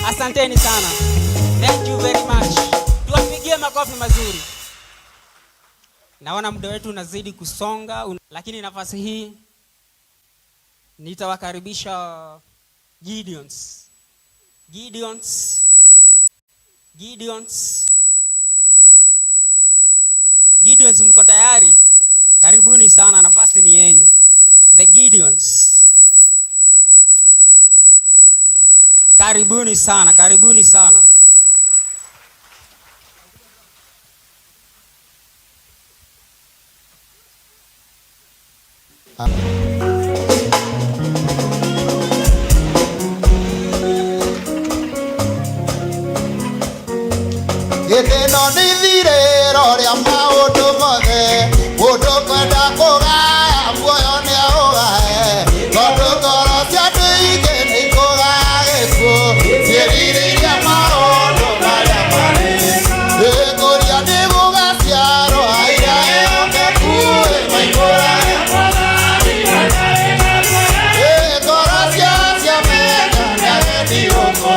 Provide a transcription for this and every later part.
Asanteni sana. Thank you very much. Tuwapigie makofi mazuri. Naona muda wetu unazidi kusonga, lakini nafasi hii nitawakaribisha Gideons. Gideons, mko tayari? Karibuni sana, nafasi ni yenu. The Gideons. Karibuni sana, karibuni sana. Gĩkĩno nĩ ithirĩro rĩa maũndũ mothe, mũndũ kwenda kũgaya muoyo nĩ aũgaye, tondũ ngoro cia andũ aingĩ nĩ ikũgaya gĩkuũ, ciĩrirĩria maũndũ marĩa marĩ. Gĩkũria nĩ gũgaciarwo aira ehokeku maihũrage ngoro cia mena nĩ agendi gũkũ.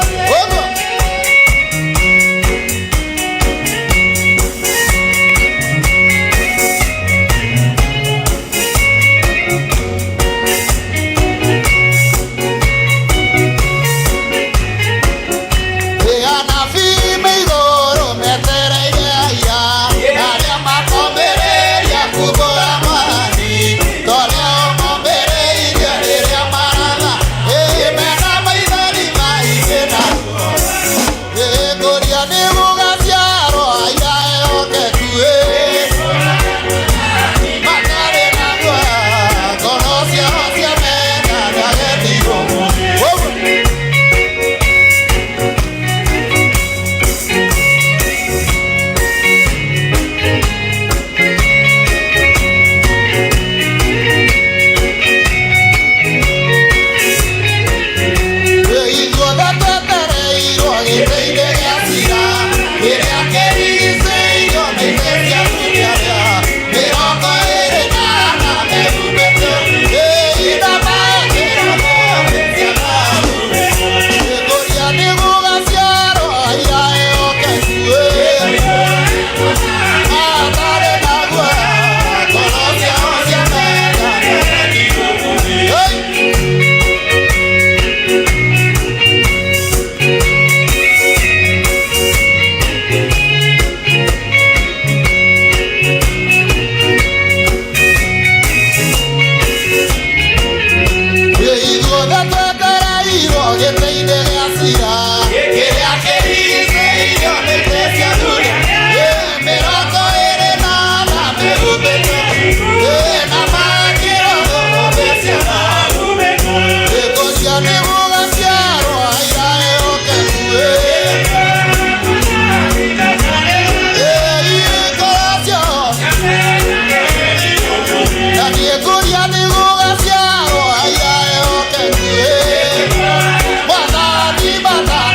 Bata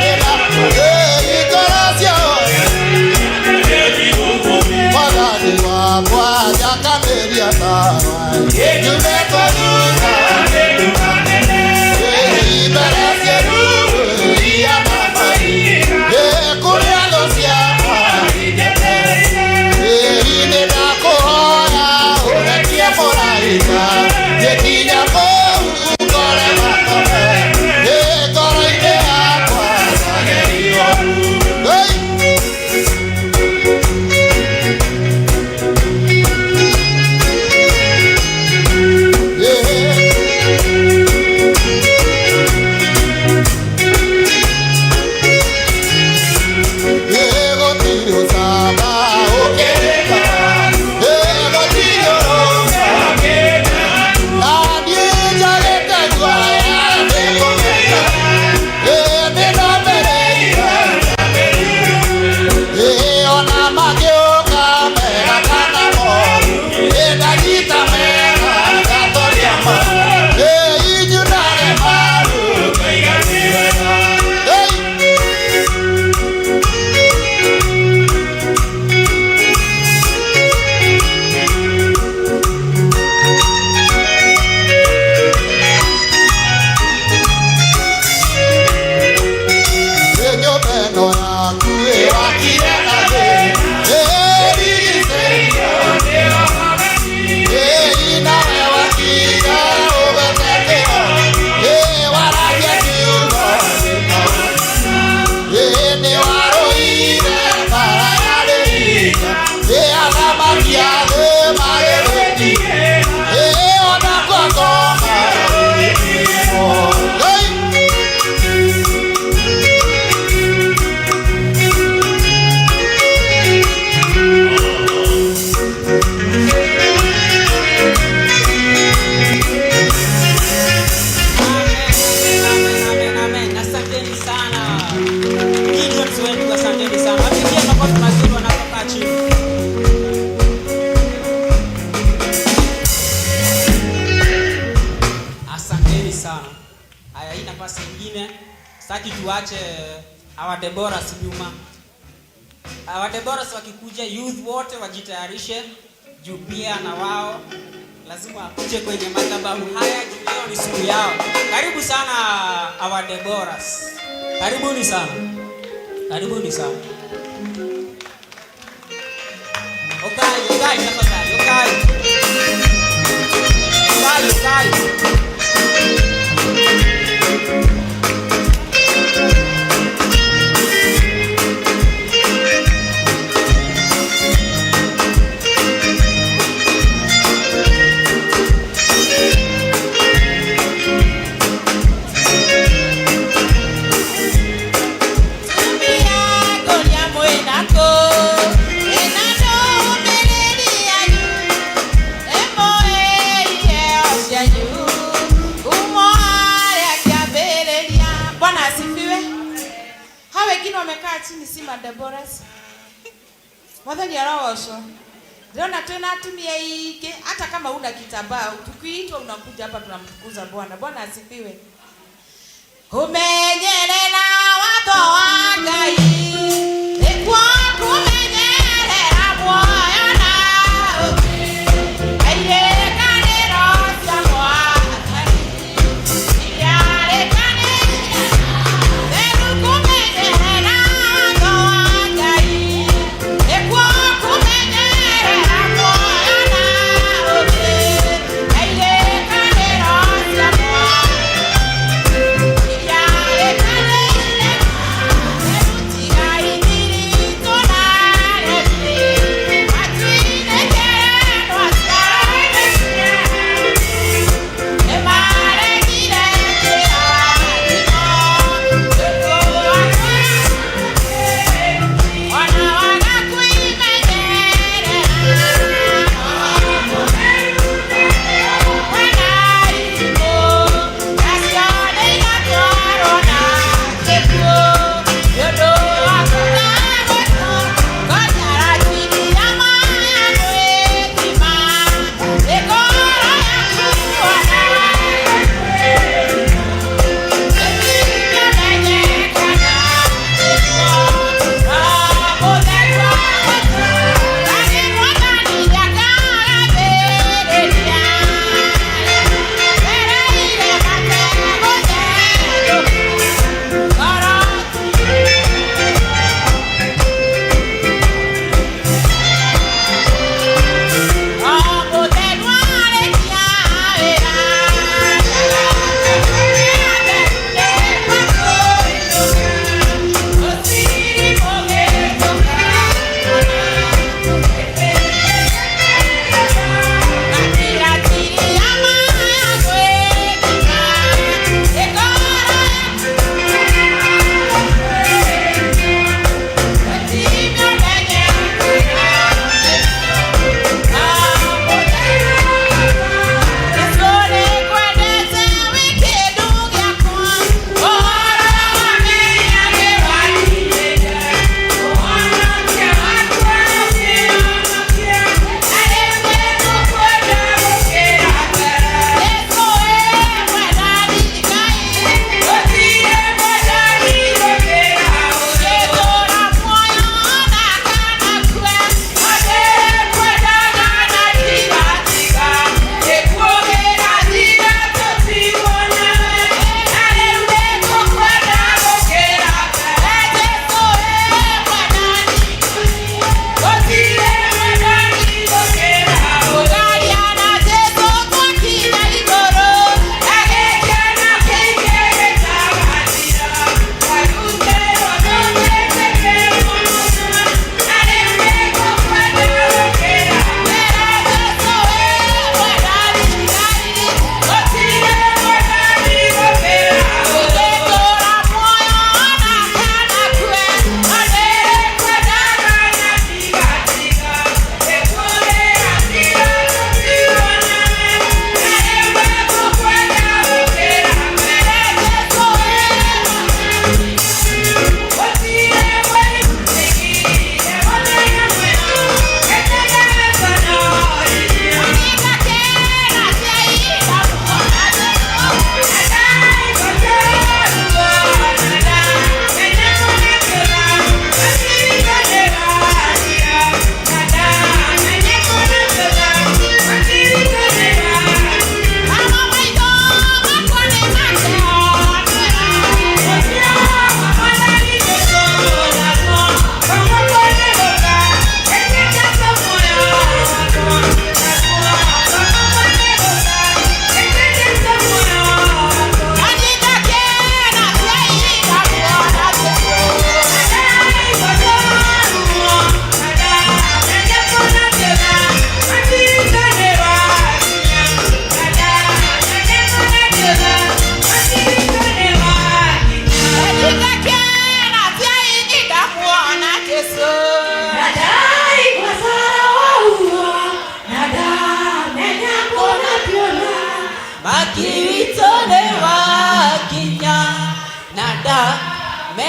Haya, hii nafasi nyingine sitaki tuache our Deborahs nyuma. Our Deborahs wakikuja, youth wote wajitayarishe juu pia na wao lazima wakuje kwenye madhabahu haya juu leo ni siku yao. Karibu sana our Deborahs. Karibuni sana. Karibuni sana. Okay, tafadhali. Okay. Wamekaa chini Simba Deborahs. Mwadhani araosho. Leo na tena atumie ike hata kama una kitambaa ukiitwa unakuja hapa tunamtukuza Bwana. Bwana asifiwe. Kumenyerera watho wa Ngai. Ekwa kumenyerera Bwana. Aye kanero cia Bwana. Yare kanero. Veru kumenyerera watho wa Ngai. Ekwa kumenyerera Bwana. Aye kanero cia Bwana. Yare kanero.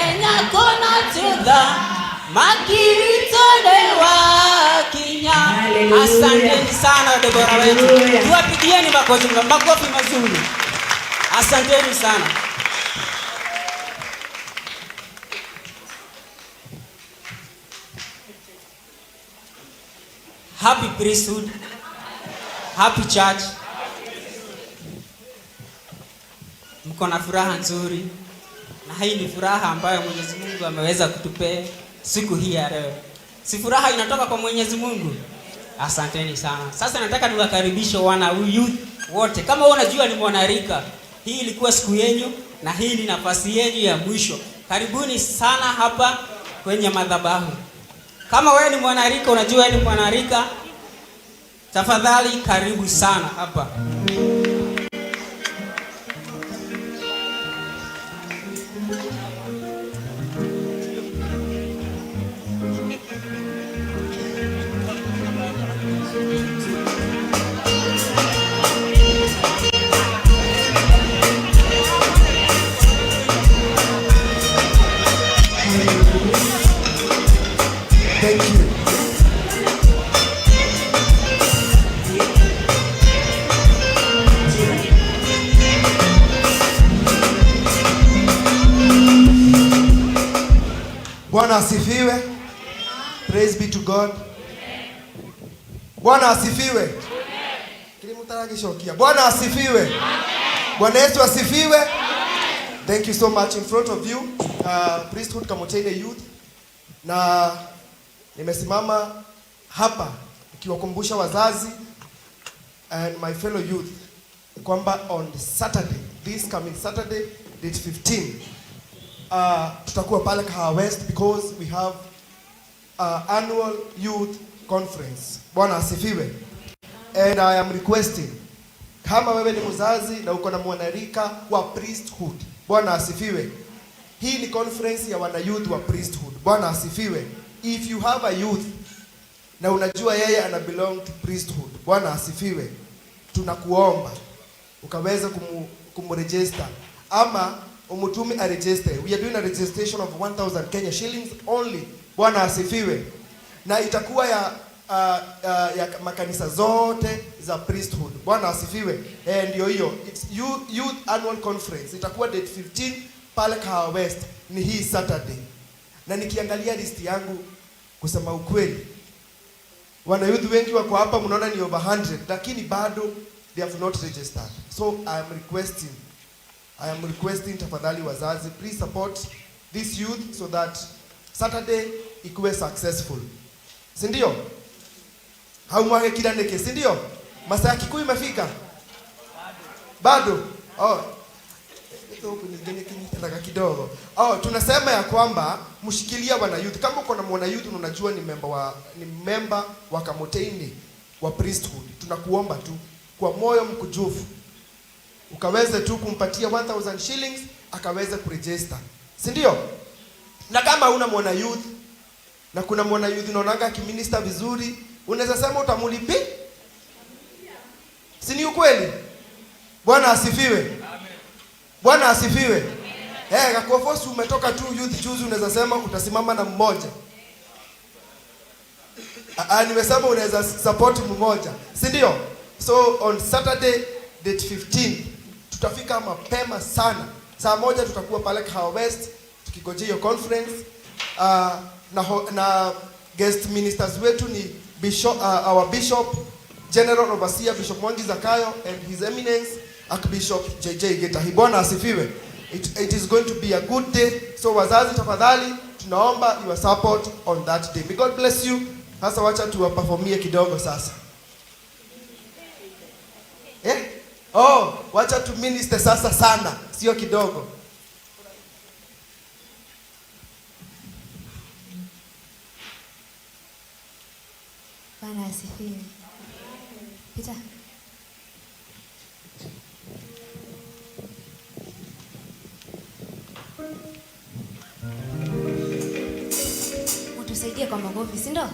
Kenya kona tudha makiritolewa kinya. Asanteni sana Debora wetu. Tuwapigieni makofi mazuri. Asanteni sana. Happy priesthood. Happy church. Mko na furaha nzuri. Na hii ni furaha ambayo Mwenyezi Mungu ameweza kutupea siku hii ya leo. Si furaha inatoka kwa Mwenyezi Mungu. Asanteni sana. Sasa nataka niwakaribishe wana youth wote. Kama wewe unajua ni mwanarika, hii ilikuwa siku yenu na hii ni nafasi yenu ya mwisho. Karibuni sana hapa kwenye madhabahu. Kama wewe ni mwanarika, unajua wewe ni mwanarika, tafadhali karibu sana hapa. Thank you. Bwana asifiwe. Praise be to God. Bwana asifiwe. Bwana asifiwe. Bwana Yesu asifiwe. Thank you so much. In front of you, Priesthood Kamochaine Youth. Na nimesimama hapa nikiwakumbusha wazazi and my fellow youth kwamba on Saturday, this coming Saturday, date 15, tutakuwa pale Kahawa West because we have annual youth conference. Bwana asifiwe. And I am requesting, kama wewe ni mzazi na uko na mwanarika wa priesthood, Bwana asifiwe. Hii ni conference ya wana youth wa priesthood. Bwana asifiwe. If you have a youth na unajua yeye ana belong to priesthood, Bwana asifiwe, tunakuomba ukaweza kumregister ama umutumi a register. We are doing a registration of 1000 Kenya shillings only. Bwana asifiwe. Na itakuwa ya makanisa zote za priesthood. Bwana asifiwe. Ndio hiyo. It's youth annual conference. Itakuwa date 15 pale Kahawa West, ni hii Saturday. Na nikiangalia list yangu, kusema ukweli, wana youth wengi wako hapa, mnaona ni over 100, lakini bado they have not registered. So I am requesting tafadhali wazazi, please support this youth so that Saturday ikuwe successful. Si ndio? Haumwage kila neke, si ndio? Masaa ya Kikuyu imefika? Bado? Kidogo. Tunasema ya kwamba mshikilia wana youth. Kama uko na mwana youth unajua ni member wa Kamochaine wa priesthood, tunakuomba tu kwa moyo mkujufu ukaweze tu kumpatia 1000 shillings akaweze kuregister. Si ndio? Na kama una mwana youth na kuna mwana youth unaonanga kiminister vizuri, unaweza sema utamulipi? Si ni ukweli? Bwana asifiwe. Bwana asifiwe. Kakofosi umetoka tu youth choose, unaweza sema utasimama na mmoja. Nimesema unaweza support mmoja. Si ndio? So on Saturday date 15 tutafika mapema sana. Saa moja tutakuwa pale Kahawa West tukigojea hiyo conference. Na guest ministers wetu ni Bishop, our Bishop General Overseer Bishop Mwangi Zakayo and His Eminence Archbishop JJ Getahi. Bwana asifiwe. It is going to be a good day. So wazazi tafadhali tunaomba your support on that day. May God bless you. Sasa wacha tuwaperformie kidogo sasa. Wacha tu minister sasa sana, sio kidogo. Bwana asifiwe. Peter. Utusaidie kwa magofi, si ndio?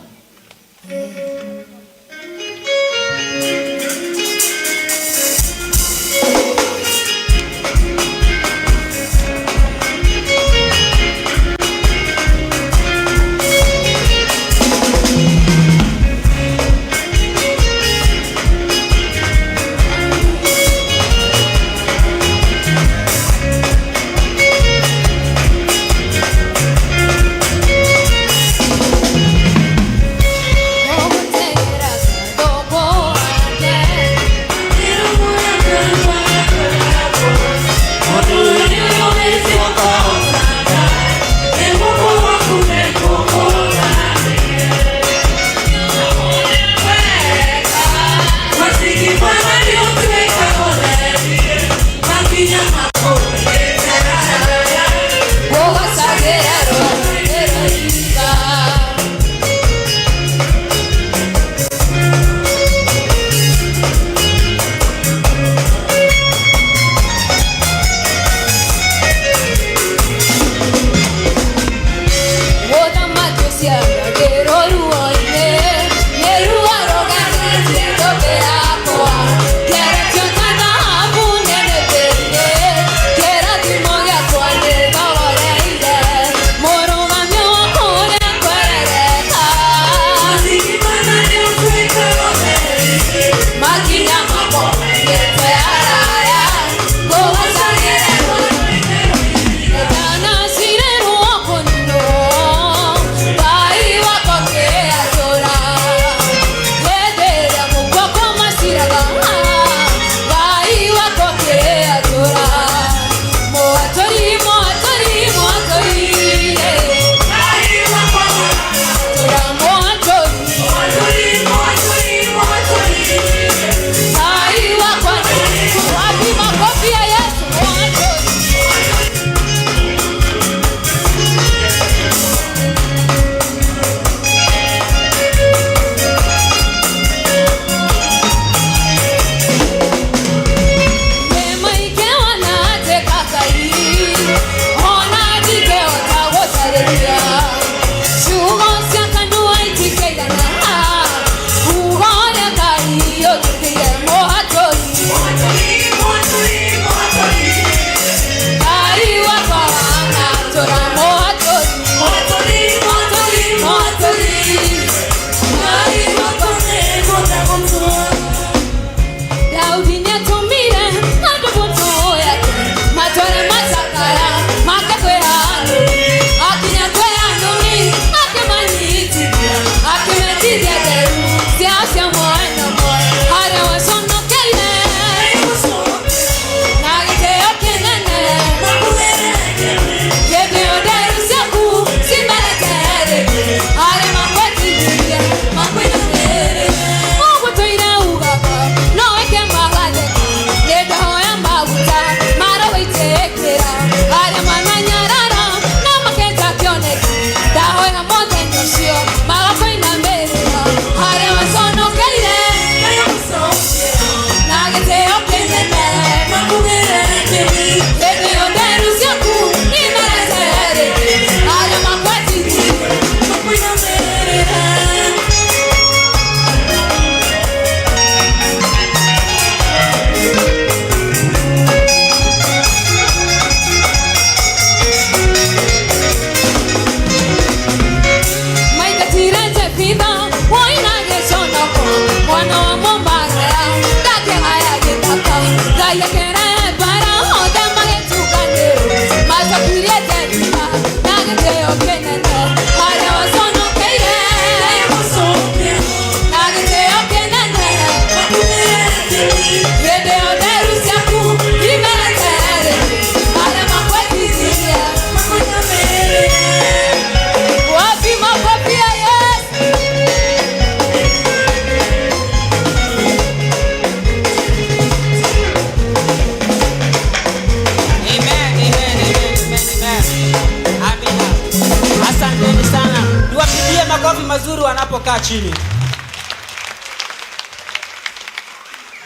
kaa chini.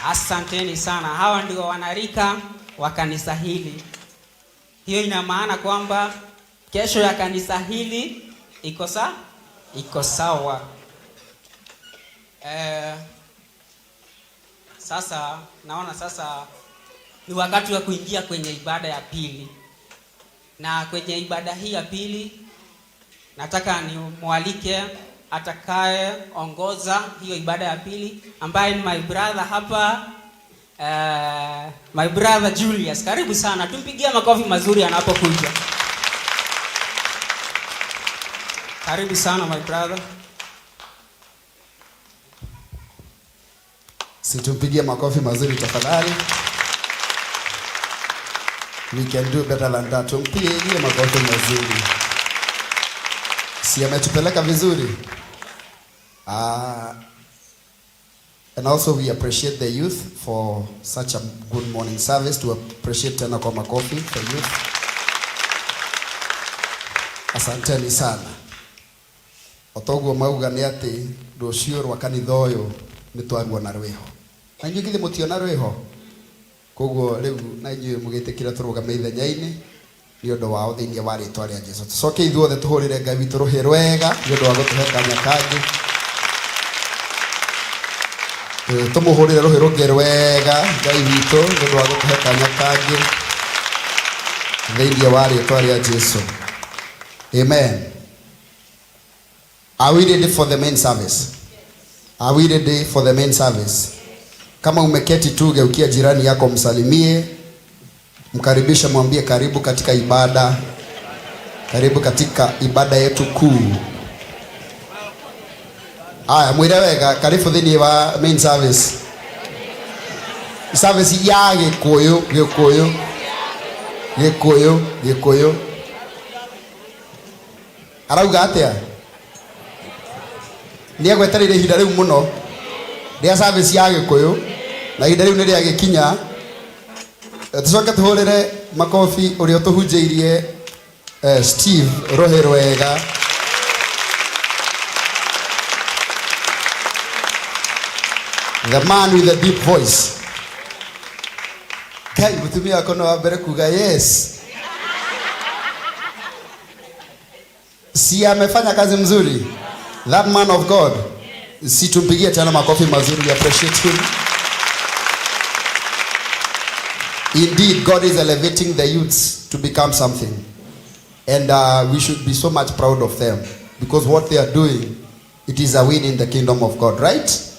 Asanteni sana. Hawa ndio wanarika wa kanisa hili. Hiyo ina maana kwamba kesho ya kanisa hili iko sawa. Sasa naona sasa ni wakati wa kuingia kwenye ibada ya pili. Na kwenye ibada hii ya pili nataka nimwalike atakaye ongoza hiyo ibada ya pili, ambaye ni my brother hapa, my brother Julius. Karibu sana, tumpigie makofi mazuri anapokuja. Karibu sana my brother. Situmpigie makofi mazuri tafadhali. We can do better than that. Tumpigie makofi mazuri. Si ametupeleka vizuri. And also we appreciate the youth for such a good morning service. To appreciate tena kwa makofi for youth. Asanteni sana. Otoguo mauga ni ati rucio rwa kanitha uyu ni twagwa na rweho. Na nyuĩ githĩ mũtiona rweho? Koguo rĩu na inyuĩ mũgĩtĩkĩra tũrũgame ithenya-inĩ nĩ ũndũ wao thĩinĩ wa rĩĩtwa rĩa Jesũ. Tũcoke ithuothe tũhũrĩre Ngai witũ rũhĩ rwega nĩ ũndũ wa gũtũhe kanya kangĩ. Tũmũhũrĩre rũhĩ rũngĩ rwega Ngai witũ nĩ ũndũ wa gũtũhe kanya kangĩ thĩinĩ wa rĩĩtwa rĩa Jesũ. Amen. Are we ready for the main service? Are we ready for the main service? Kama umeketi tu, geukia jirani yako, msalimie, mkaribisha, mwambie karibu katika ibada. Karibu katika ibada yetu kuu. Aya, mwire wega, karibu thini wa main service. Service ya Gikuyu. Arauga atia? Ni agweterire ihinda riu muno ria service ya Gikuyu, na ihinda riu ni ria gikinya. Tucoke tuhurire makofi uria tuhunjiirie Steve rohe rwega. The man with the deep voice. Kai mutumia kono wa mbere kuga yes. Si amefanya kazi mzuri. That man of God. Si tumpigie tena makofi mazuri, we appreciate him. Indeed, God is elevating the youths to become something. And we should be so much proud of them. Because what they are doing, it is a win in the kingdom of God, right?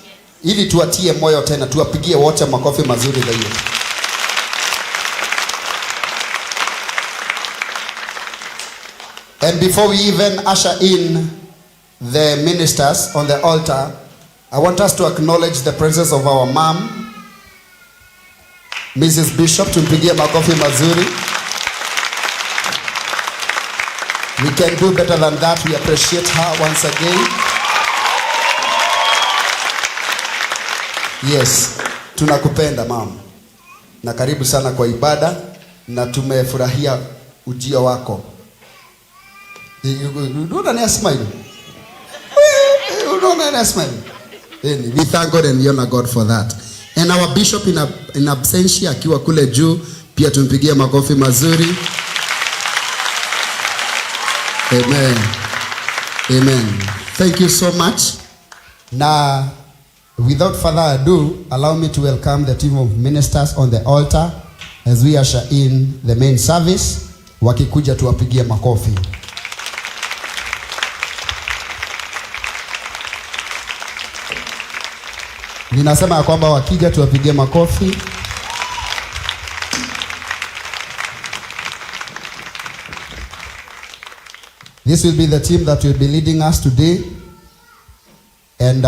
Ili tuatie moyo tena, tuwapigie wote makofi mazuri the youth. And before we even usher in the ministers on the altar, I want us to acknowledge the presence of our mom, Mrs. Bishop. Tumpigie makofi mazuri. We can do better than that. We appreciate her once again. Yes, tunakupenda mom. Na karibu sana kwa ibada, na tumefurahia ujio wako. Unaona ni smile. We thank God and we honor God for that. And our bishop in absentia akiwa kule juu, pia tumpigie makofi mazuri. Amen. Amen. Thank you so much. Now, without further ado, allow me to welcome the team of ministers on the altar as we usher in the main service. Wakikuja tuwapigie makofi. Ninasema kwamba wakija tuwapigie makofi. This will be the team that will be leading us today. And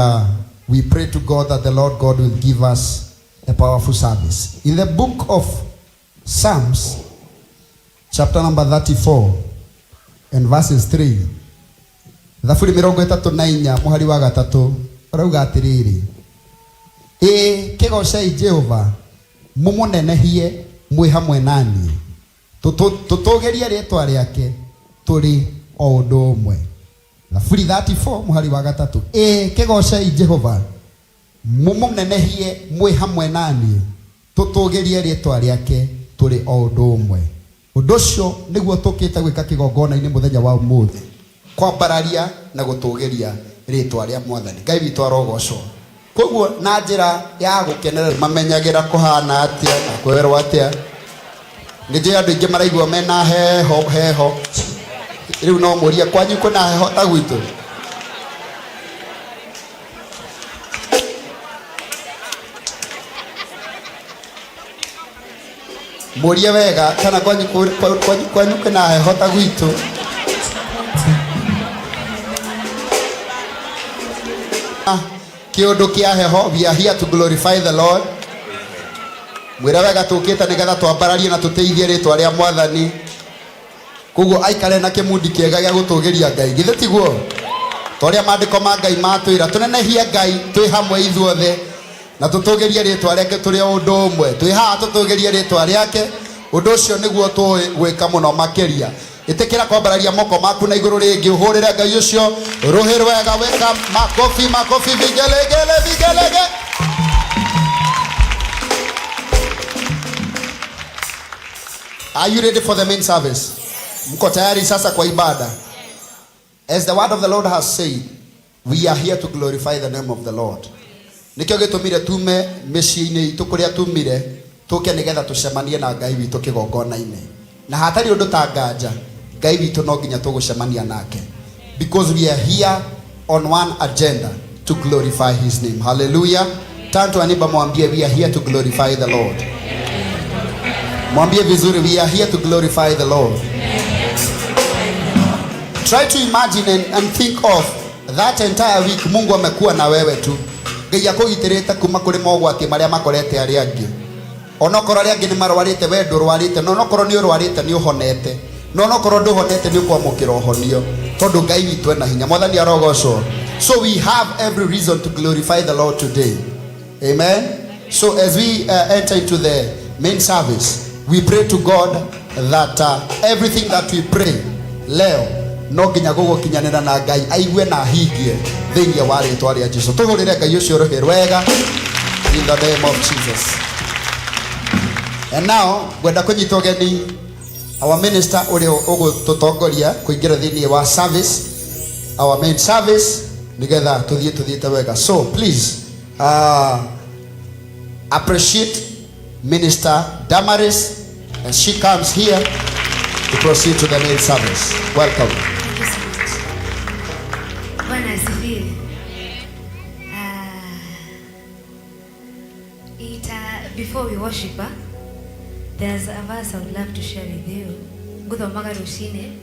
we pray to God that the Lord God will give us a powerful service. In the book of Psalms, chapter number 34 and verses 3. Thaburi 34 muhari wa gatatu urauga atiriri. Kigocei Jehova, mumunenehie mwi hamwe nani. Tutugerie rĩĩtwa rĩake turi o ũndũ ũmwe. Thaburi 34 muhari wa gatatu. Kigocei Jehova mumunenehie mwi hamwe nani tutugirie ritwa riake turi o undu umwe. Undu ucio niguo tukite gwika kigongona-ini muthenya wa umuthi, kwambararia na gutugiria ritwa ria Mwathani. Ngai witu arogocwo. Koguo na njira ya gukenerera mamenyagira kuhana atia na kwerwo atia. Nijia andu ingi maraigua mena heho riu no muria kwanyu kuna heho ta gwitu. Muria wega kana kwanyu kuna heho ta gwitu. Kiundu kia heho, we are here to glorify the Lord. Mwira wega tukite nigetha twambararie na tuteithie ritwa ria Mwathani. Koguo aikare na kimudi kiega gia gutugiria Ngai. Githe tiguo toria maandiko ma Ngai matwira tunenehie Ngai twi hamwe ithuothe na tutugirie ritwa riake turi undu umwe. Twi haha tutugirie ritwa riake. Undu ucio niguo tui gwika muno makiria. Itikira kwambararia moko maku na iguru ringi uhurire Ngai ucio ruhi rwega weka makofi vigelegele. Are you ready for the main service? Mko tayari sasa kwa ibada? As the word of the Lord has said, we are here to glorify the name of the Lord. Nikio gitumire tume micii-ini itu kuria tumire tuke nigetha tucemanie na Ngai witu kigongona-ini. Na hatari undu ta nganja Ngai witu no nginya tugucemania nake, because we are here on one agenda to glorify his name. Hallelujah. Turn to neighbor mwambie, we are here to glorify the Lord. Mwambie vizuri, we are here to glorify the Lord. Try to imagine and think of that entire week Mungu amekuwa na wewe tu. Ngai akugitirite kuma kuri mogwati maria makorete ari angi. Onokoro ari angi ni marwarite, we ndurwarite, no nokoro ni urwarite ni uhonete. No nokoro nduhonete ni kwamukira uhonio. Tondu Ngai witu ena hinya. Mwathani arogocwo. So we have every reason to glorify the Lord today. Amen. So as we enter into the main service, we pray to God that everything that we pray leo no nginya gugukinyanira na Ngai aigue na hingie thiini wa ritwa ria Jesu. Tuhurire Ngai ucio ruhi rwega in the name of Jesus. And now gwenda kunyita ugeni our minister uri ugututongoria kuingira thiini wa service, our main service, nigetha tuthiete wega. So please appreciate Minister Damaris as she comes here to proceed to the main service. Welcome. Thank you so much. Bwana asifiwe. Before we worship, there's a verse I would love to share with you. Guthomaga rucini,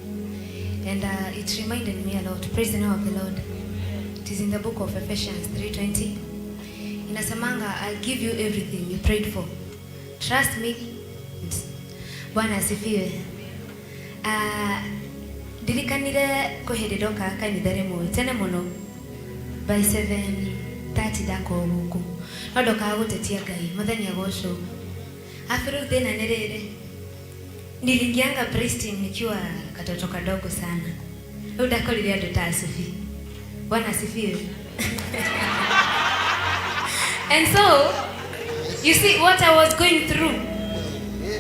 and it reminded me a lot. Praise the name of the Lord. It is in the book of Ephesians 3:20. Inasemanga, I'll give you everything you prayed for. Trust me. Bwana asifiwe. Dirikanire kuhedidoka kanitha rimwe tene muno by 7:30 dako guku nodoka gutetia Ngai muthenya gosho afiru thina nirire nilingianga praise team nikiwa katoto kadogo sana leo dakolile andu ta Sophie. Bwana asifiwe. And so you see what I was going through.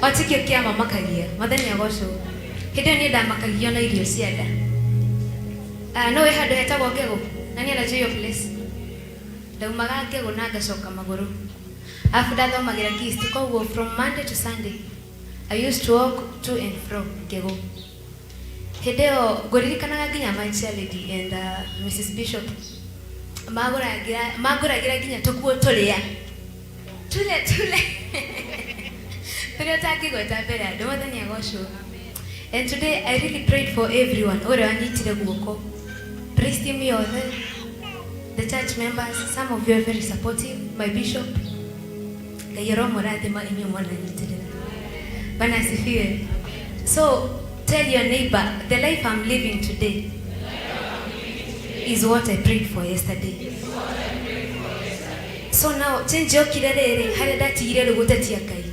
Watikio kia mama kagia muthenya gosho hede ni ndamakagio na irio ciada. No we handu hetagwo Ngego nani anajua hiyo place. Ndaumaga Ngego na ngacoka maguru. Afu ndathomagira Kist koguo from Monday to Sunday I used to walk to and from Ngego. Hideo nguririkanaga nginya my lady and Mrs. Bishop maguragira nginya tukuo tulia tule pero taki gota mbere andu muthenya gosho. And today I really prayed for everyone. Ore wanyitire guoko. Praise team yothe, the church members, some of you are very supportive. My bishop, Gayero Morathima inyo mwana nyitire. Bwana asifiwe. So tell your neighbor, the life I'm living today is what I prayed for yesterday. So now change your kirere hare datigire rugutetia Ngai.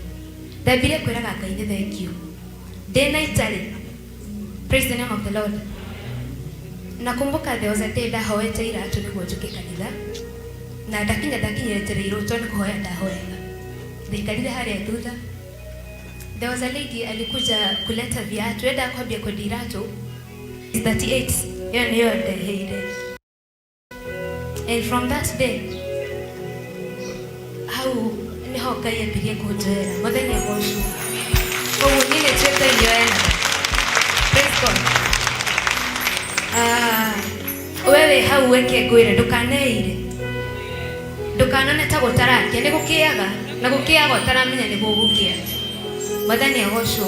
Ndabire kwiraga Ngai ni thank you. Day night tally. Praise the name of the Lord. nakumbuka there was a day ndahoete iratu niguo njuke kanitha na ndakinyetereirwo to nikuhoya ndahoyaga ndikarire haria thutha. There was a lady alikuja kuleta viatu, enda kwambia kwendia iratu 38 hiyo niyo ndeheire. And from that day hau niho Ngai ambirie kunjoera muthenya ucio koguo niĩ nĩtuĩte nyoena. Praise God. Wewe hau weke ngwĩre ndũkaneire ndũkanone ta gũtarakia nĩ gũkĩaga na gũkĩaga ũtaramenya nĩ gũgũkĩa. Muthenya ucio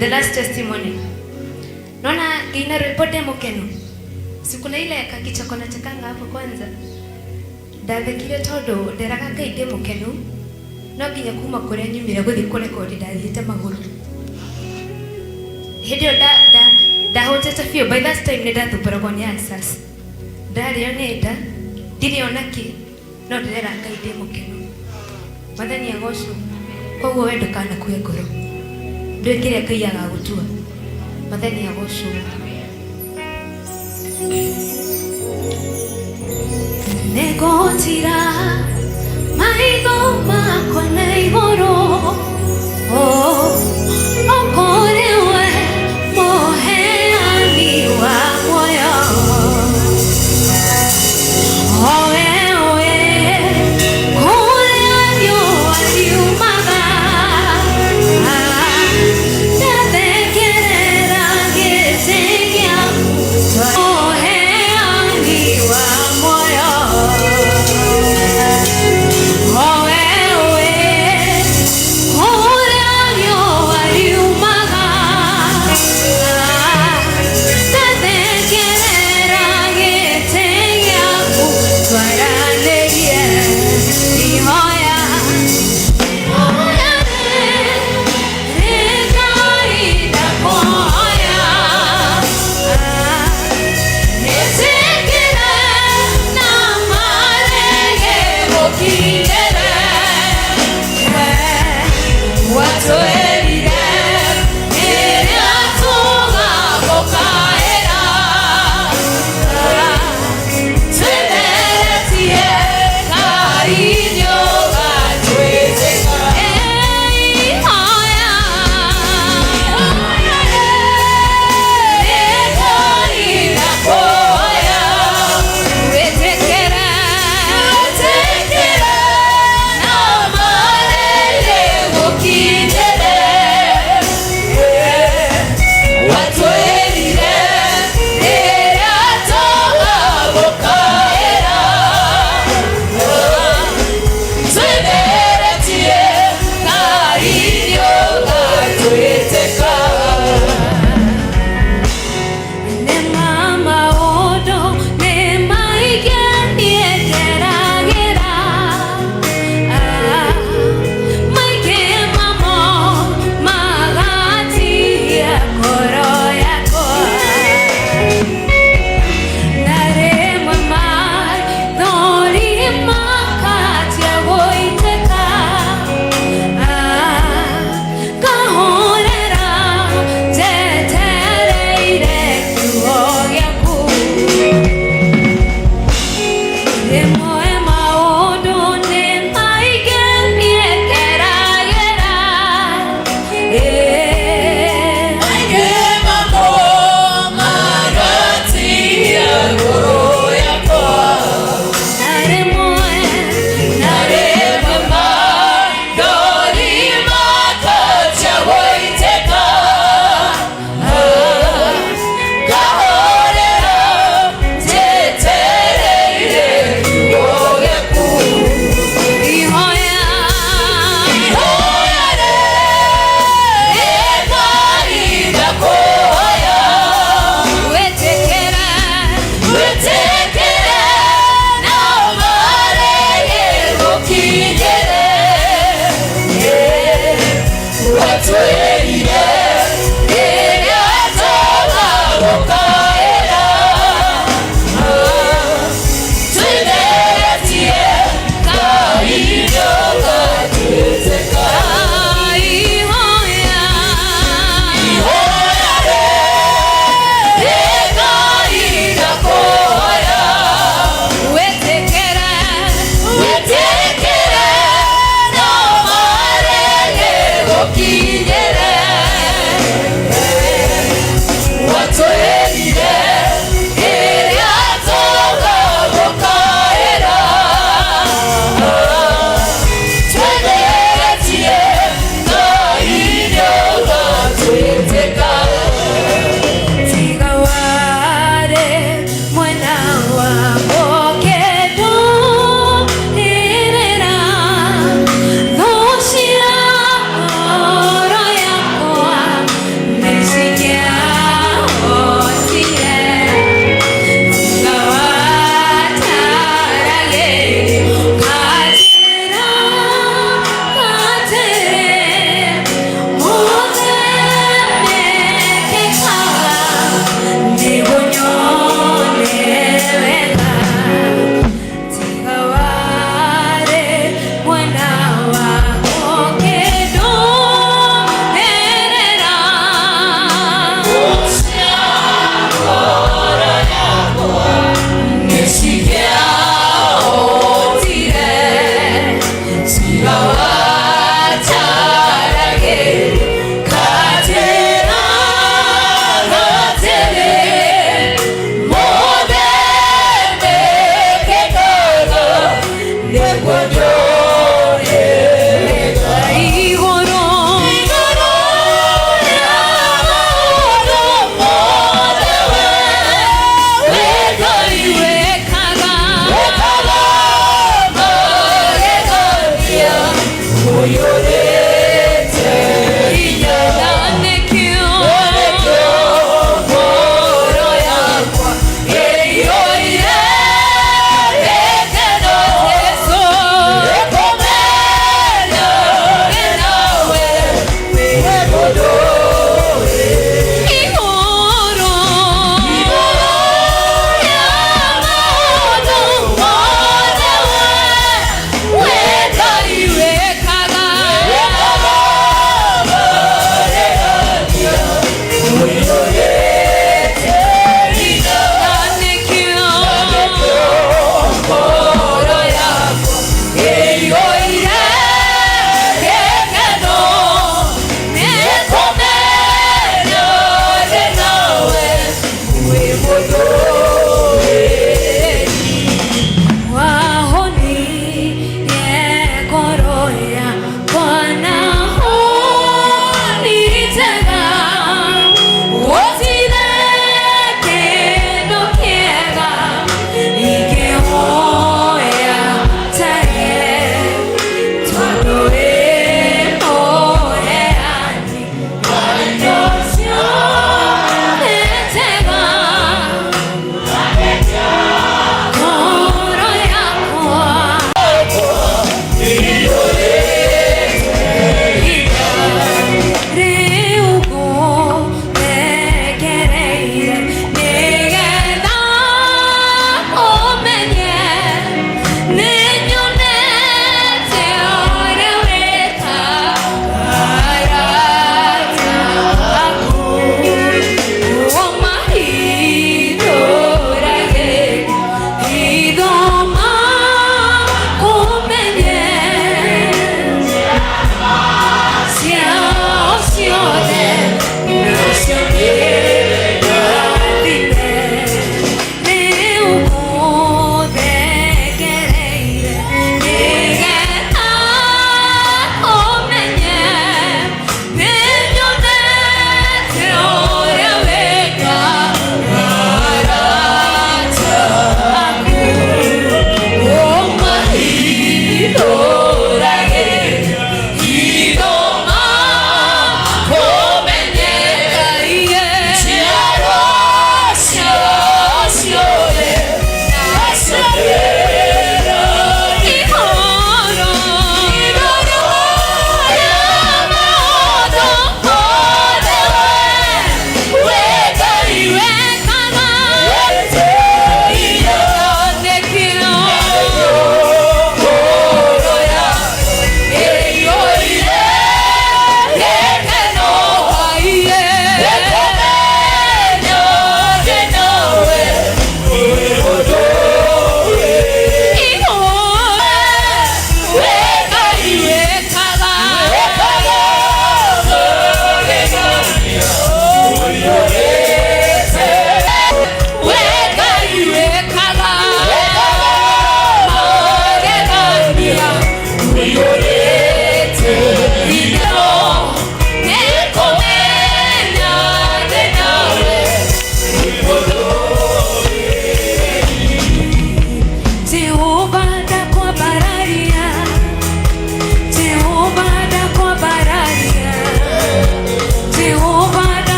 the last testimony naona ngĩina rwĩmbo ndĩ mũkenu. Siku na ile kakichako na chakanga hapo kwanza ndathekire tondu nderaga Ngai ndĩ mũkenu no nginya kuma kũrĩa nyumire gũthiĩ kũrekondi ndathiĩte magũrũ. Hĩndĩ ĩyo ndahotete biũ. By that time nĩ ndathumbũragwo nĩ answers, ndarĩo nĩ nda ndirĩ ona kĩ no ndĩrera Ngai ndĩ mũkenu. Mwathani agocwo. Koguo we ndũkanakue ngoro ndũĩ kĩrĩa Ngai agagũtua. Mwathani agocwo. Negotira maitho makwa na igũrũ okorewe mũheani wa muoyo owe kũrĩa riũa riumaga ndathekerera gĩtĩ gĩaku mũheani wa muoyo owe kũrĩa riũa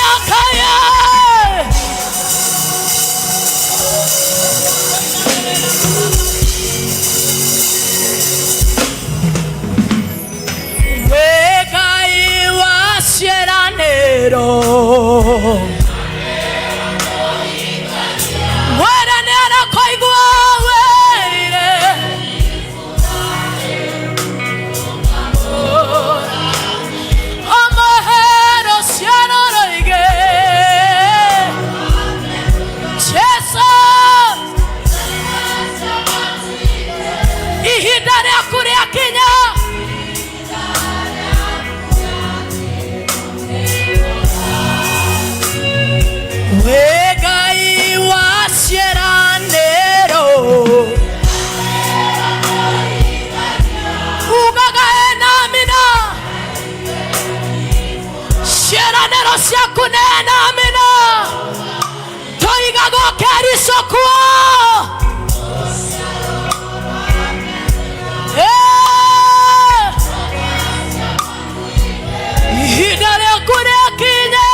yakaya wekai wasieranero mweranera koigua weire amahero cianoroige Jesus ihinda rĩaku rĩakinya wegai wasieranero ugaga enamina cieranero ciaku nenamina toigago keriso kuo ihinda rĩaku rĩakinya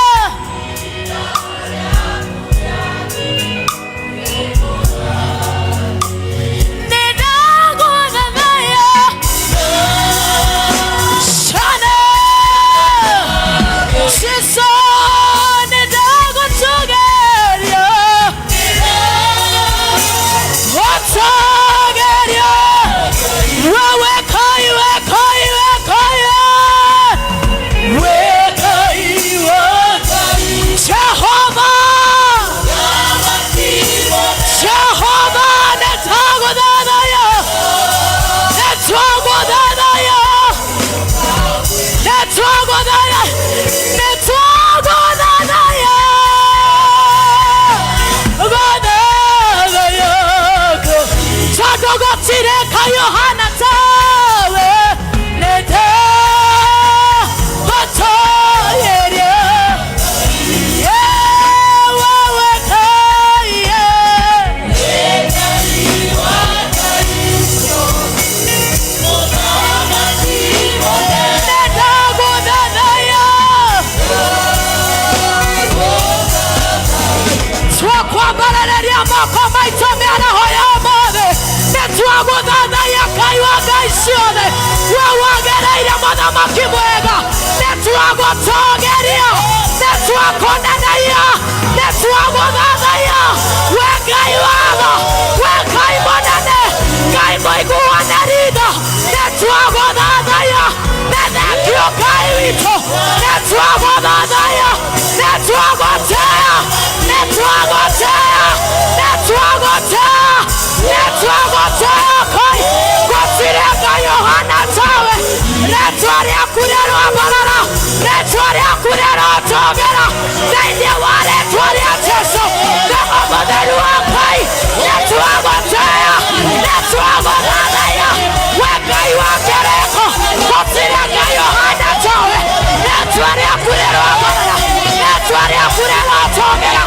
Yohana tawe nete patoyeria wewe kaye netaliwa kariso netagodadaya twakwambarareria moko maitũ mĩaraho ya mothe nĩtwagũthathaiya Ngai wa ngai ciothe we wagereire mũthamaki mwega nĩtwagũtũũgĩria nĩtwakũneneia nĩtwagũthathaiya we Ngai watho we Ngai mũnene Ngai mũiguane ritho nĩtwagũthathaiya nĩ thengiũ Ngai witũ nĩtwagũthathaiya nĩtwagũtĩĩa nĩtwagũtĩĩa nĩtwagũtĩĩa nĩtwagũtĩĩa Ngai gũtirĩ Ngai ũhana tawe rĩĩtwa rĩaku rĩromborora rĩĩtwa rĩaku rĩrotũũgĩra thĩinĩ wa rĩĩtwa rĩa Jesũ Roho Mũtheru wa Ngai nĩtwagũtĩĩa nĩtwagũthathaiya we Ngai wa kĩrĩko gũtirĩ Ngai ũhana tawe rĩĩtwa rĩaku rĩromborora rĩĩtwa rĩaku rĩrotũũgĩra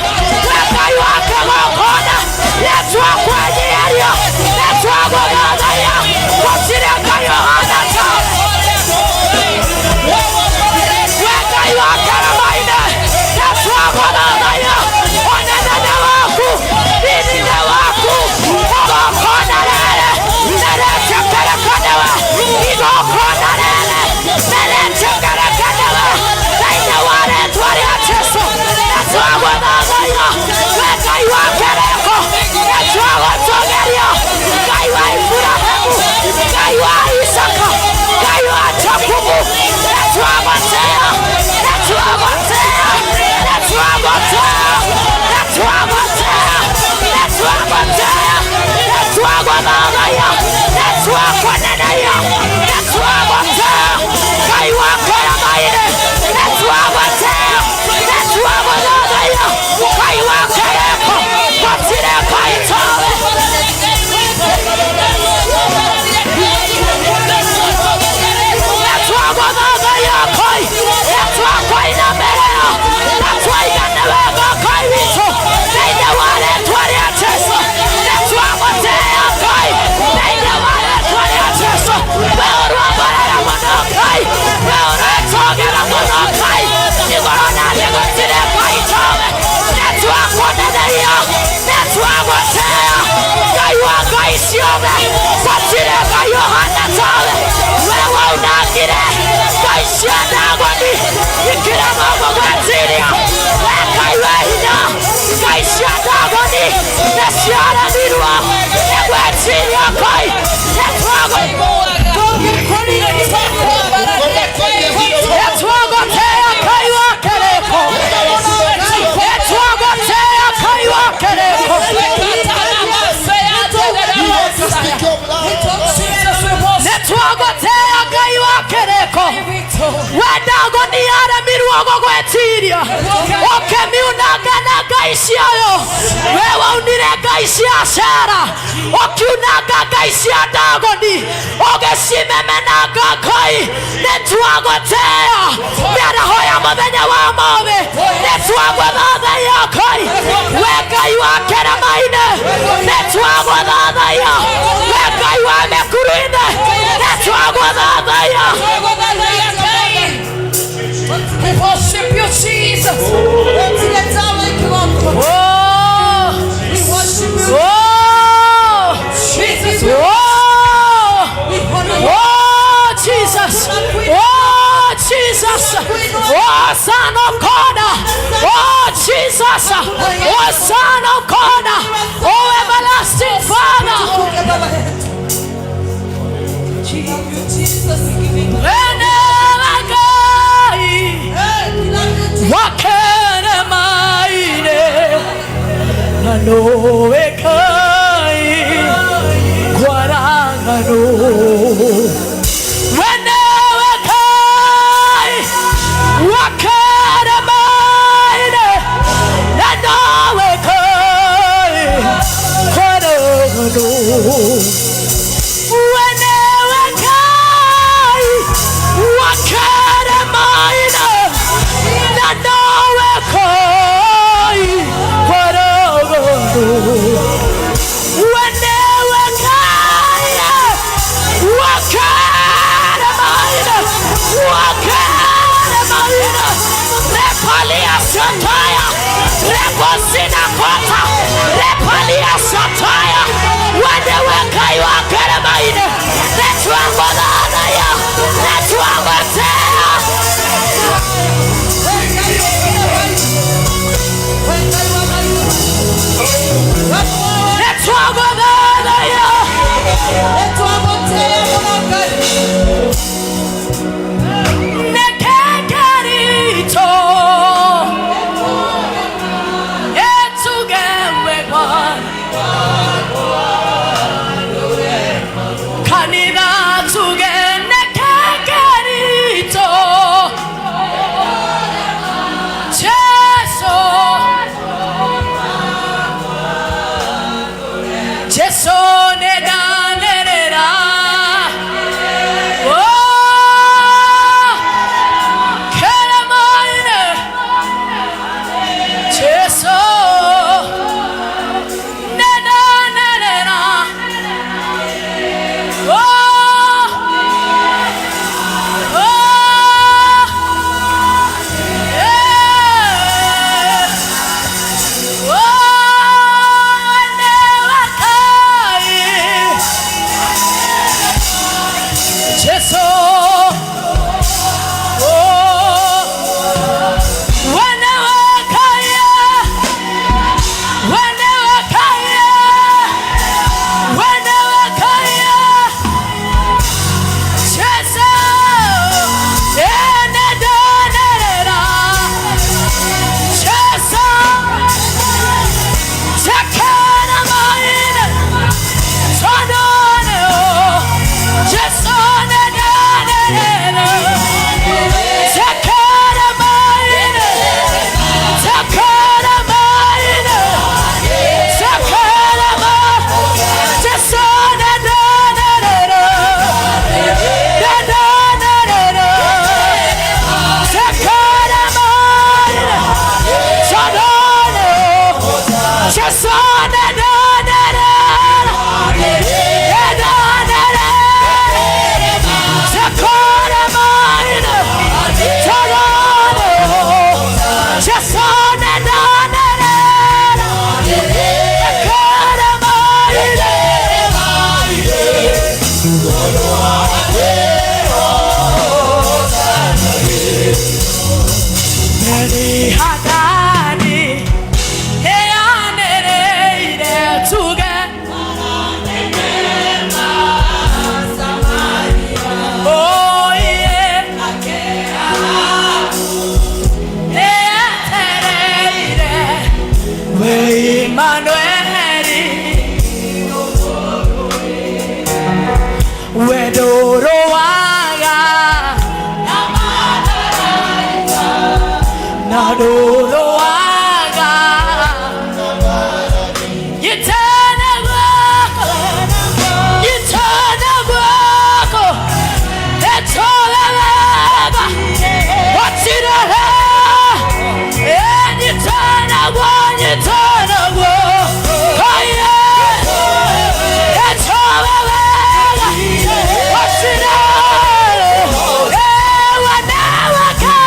we Ngai wa kĩgongona nĩtwakwenyeria nĩtwagũthathaiya gũtirĩ Ngai ũhana tawe we Ngai wa kĩrĩma-inĩ nĩtwagũthathaiya ũnene waku thĩinĩ waku igongona rĩrĩ nĩrĩtĩkĩrĩkanaga igongona rĩrĩ nĩrĩtĩkĩrĩkanaga thĩinĩ wa thayia netwagotea ngai wa ngai ciothe gũtirĩ ngai ũhana tawe we waunangire ngai cia Dagoni ikĩra moko gwĩtiria we ngai wa hinya ngai cia Dagoni nĩciaranirwo nĩ gwĩtiria ngai netwagotea ngai wa kĩrĩko netwagotea ngai wa kĩrĩko netwagotea ngai wa kĩrĩko we Dagoni aremirwo gũgwĩtiria ũkĩmiunanga na ngai ciayo we waunire ngai cia Ashera ũkiunanga ngai cia Dagoni ũgĩcimemenanga ngai nĩtwagotea mĩaraho ya mũthenya wa ũmũthĩ nĩtwagũthathaiya ngai we ngai wa kĩrĩma-inĩ nĩtwagũthathaiya we ngai wa mĩkuru-inĩ nĩtwagũthathaiya. We worship you, Jesus. Oh, We worship you. oh, Jesus. oh, oh, Jesus. Oh, Jesus. Oh, Son of God. Oh, Jesus. Oh, Son of God. Oh, everlasting Father. Jesus. Wakeremaine nanoekai kwarangano wenewekai wakeremaine nanoekai kwarangano wenewekai wakeremaine nanowekai kwaragano wenewekai wakeremaine wakeremaine repalia sataya reposina kota repalia sataya wenewekai wakeremaine netwagodhanaya netwagotea netwagodhanaya nekekerito etugewegwa kanitha tuge nekekerito Adani, Eanereire tuge. Oh yeah, Eanereire, we Emmanueli, we Doroaga, na Doroaga, you turn a walk, you turn a walk, that's all I ever. What's in a hair? And you turn a one, you turn a walk. Oh yeah, that's all I ever. What's in a hair? Yeah, I never can.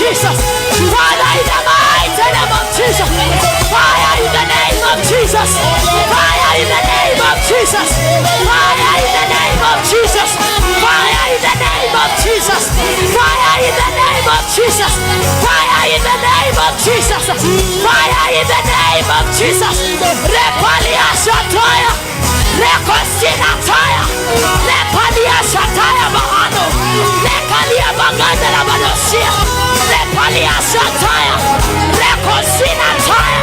Jesus. Father, in the mighty name of Jesus. Fire in the name of Jesus. Fire in the name of Jesus. Fire in the name of Jesus. Fire in the name of Jesus. Fire in the name of Jesus. Fire in the name of Jesus. Fire in the name of Jesus. Repalia Shataya. Rekosina Taya. Repalia Shataya Bahano. Rekalia Baganda Banosia. Repalia Shataya. Rekosina Taya.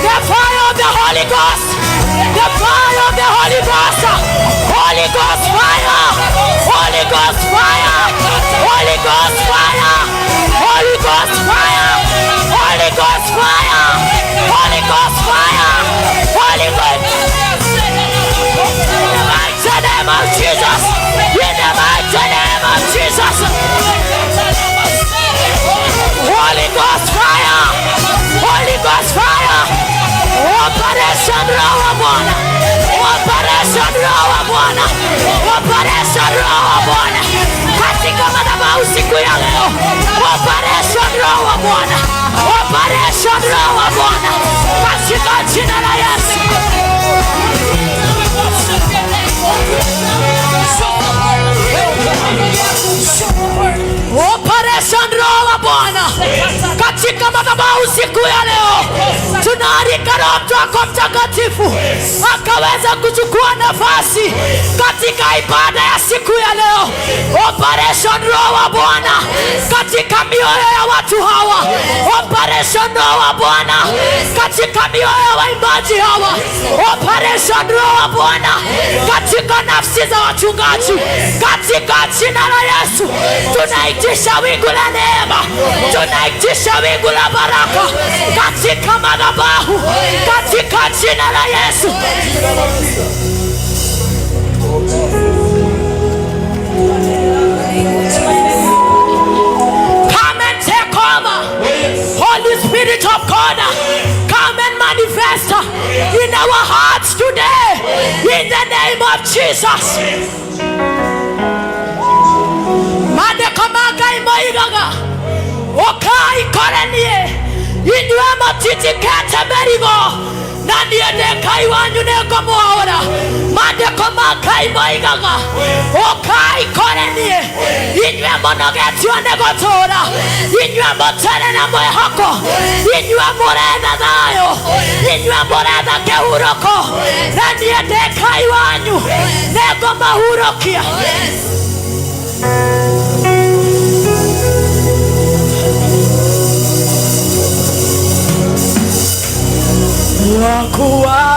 The fire of the Holy Ghost. The fire of the Holy Ghost. name of Jesus. In the mighty name of Jesus. Holy Ghost fire. Holy Ghost fire. Operation Roho Bwana. Operation Roho Bwana. Operation Roho Bwana. Katika madhabahu siku ya leo. Operation Roho Bwana. Operation Roho Bwana. Katika jina la Yesu. Operation Roho Bwana. Katika madhabahu siku ya leo. Tunaalika Roho Mtakatifu akaweza kuchukua nafasi katika ibada ya siku ya leo. Operation Roho Bwana katika mioyo ya watu hawa. Operation Roho Bwana katika mioyo ya waimbaji hawa. Operation Roho Bwana katika nafsi za wachungaji. Katika jina la Yesu tunaitisha wingu la neema. Tunaitisha wingu la baraka katika madhabahu. Katika jina la Yesu. Come and take over. Holy Spirit of God, come and manifest in our hearts today. In the name of Jesus. Madekamaga imoigaga. Okai korenie. Inywe matitikete merigo. Nani edekai wanyu nego muora. Madekamaga imoigaga. Okai korenie. Inywe monogetio nego tora. Inywe motere na mwehoko. Inywe murena nayo. Inywe murena kehuroko. Nani edekai wanyu nego mahurokia.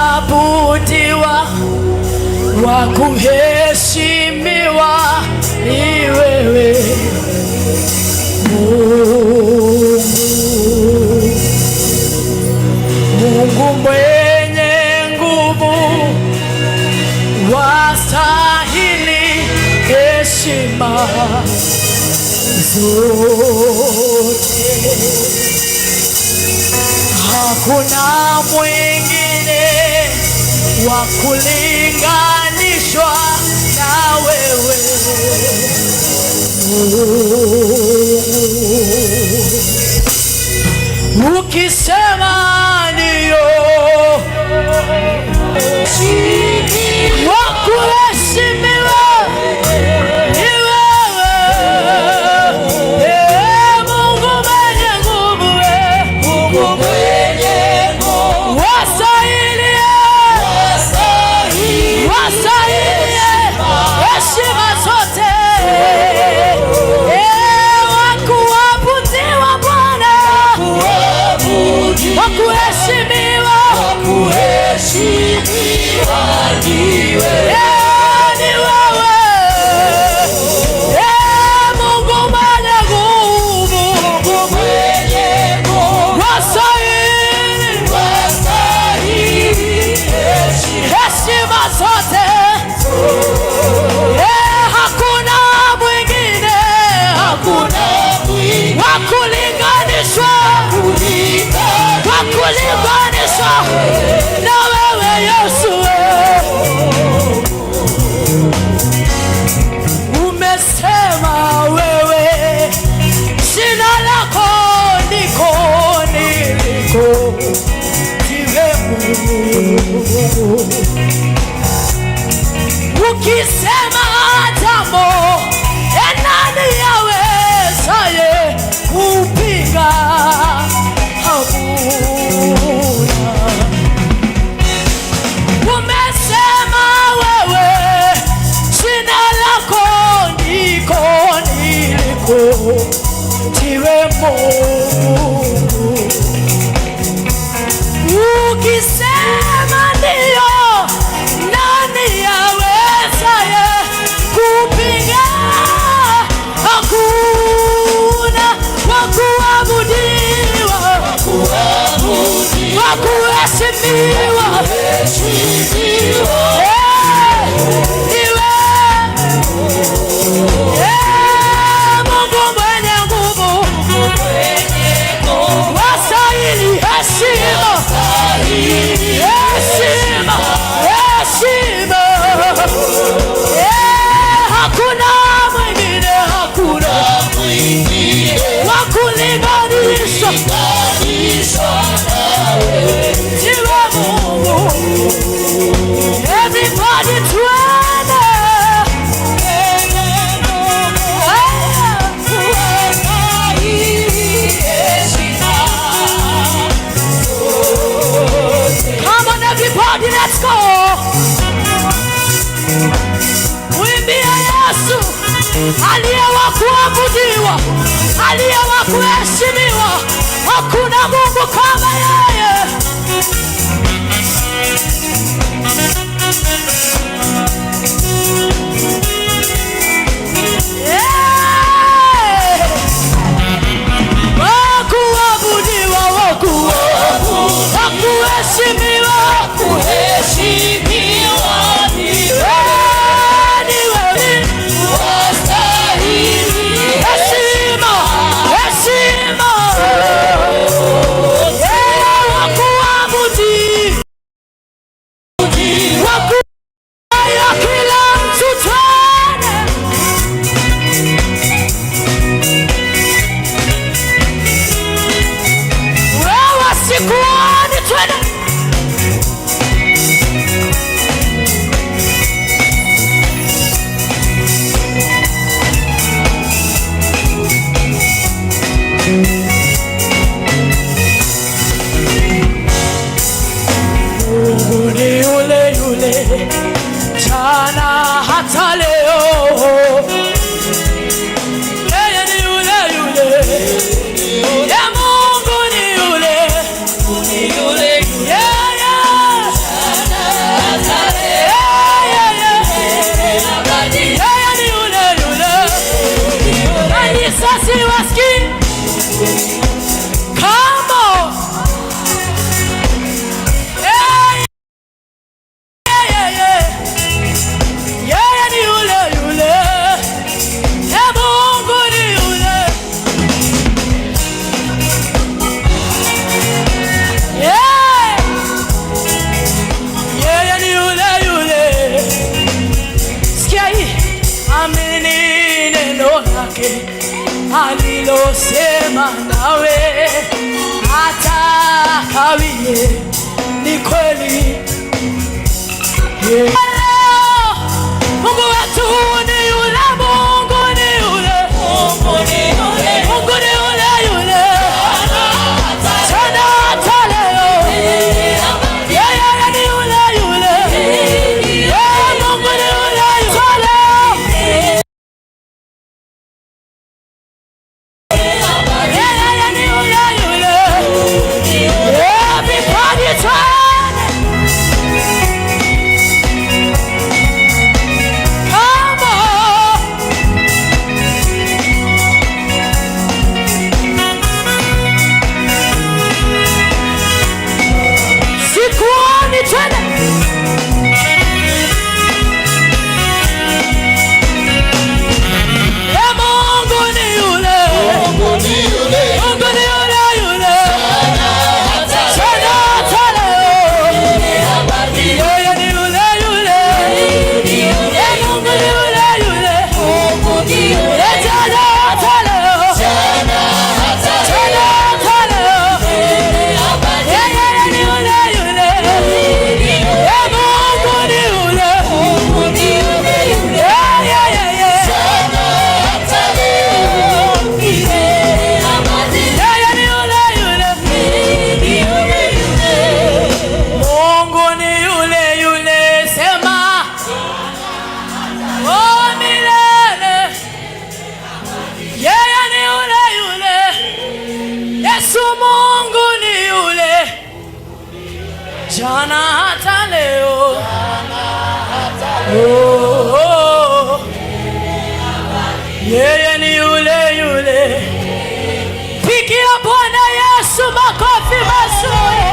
Wakuabudiwa, wakuheshimiwa ni wewe Mungu mwenye nguvu, wastahili heshima zote. Hakuna mwingine wa kulinganishwa na wewe. Ukisema ndio wa kuheshimiwa ni wewe. Mungu mwenye nguvu, Mungu mwenye nguvu, wastahili heshima zote. Wakuabudiwa Bwana, wakuheshimiwa ni wewe. Mungu mwenye nguvu, wastahili heshima zote. Hakuna mwingine wa kulinganishwa na wewe Yesu. Umesema wewe jina lako niko niliko ndiwe Mungu. Ukisema jambo, nani yawezaye kupinga? Hakuna. Umesema wewe jina lako niko niliko ndiwe Mungu. Ukisema ndio, nani yawezaye kupinga? aliye wa kuabudiwa, aliye wa kuheshimiwa. Hakuna Mungu kama yeye. Alilosema nawe hata kawie ni kweli. Mungu wetu ni yule, Mungu ni yule, Mungu ni yule, Mungu ni yule yule. Tena hata leo yeye ni yule yule. Mungu ni yule yule. Jana hata leo, yeye ni yule yule. Pigia Bwana Yesu makofi mazuri,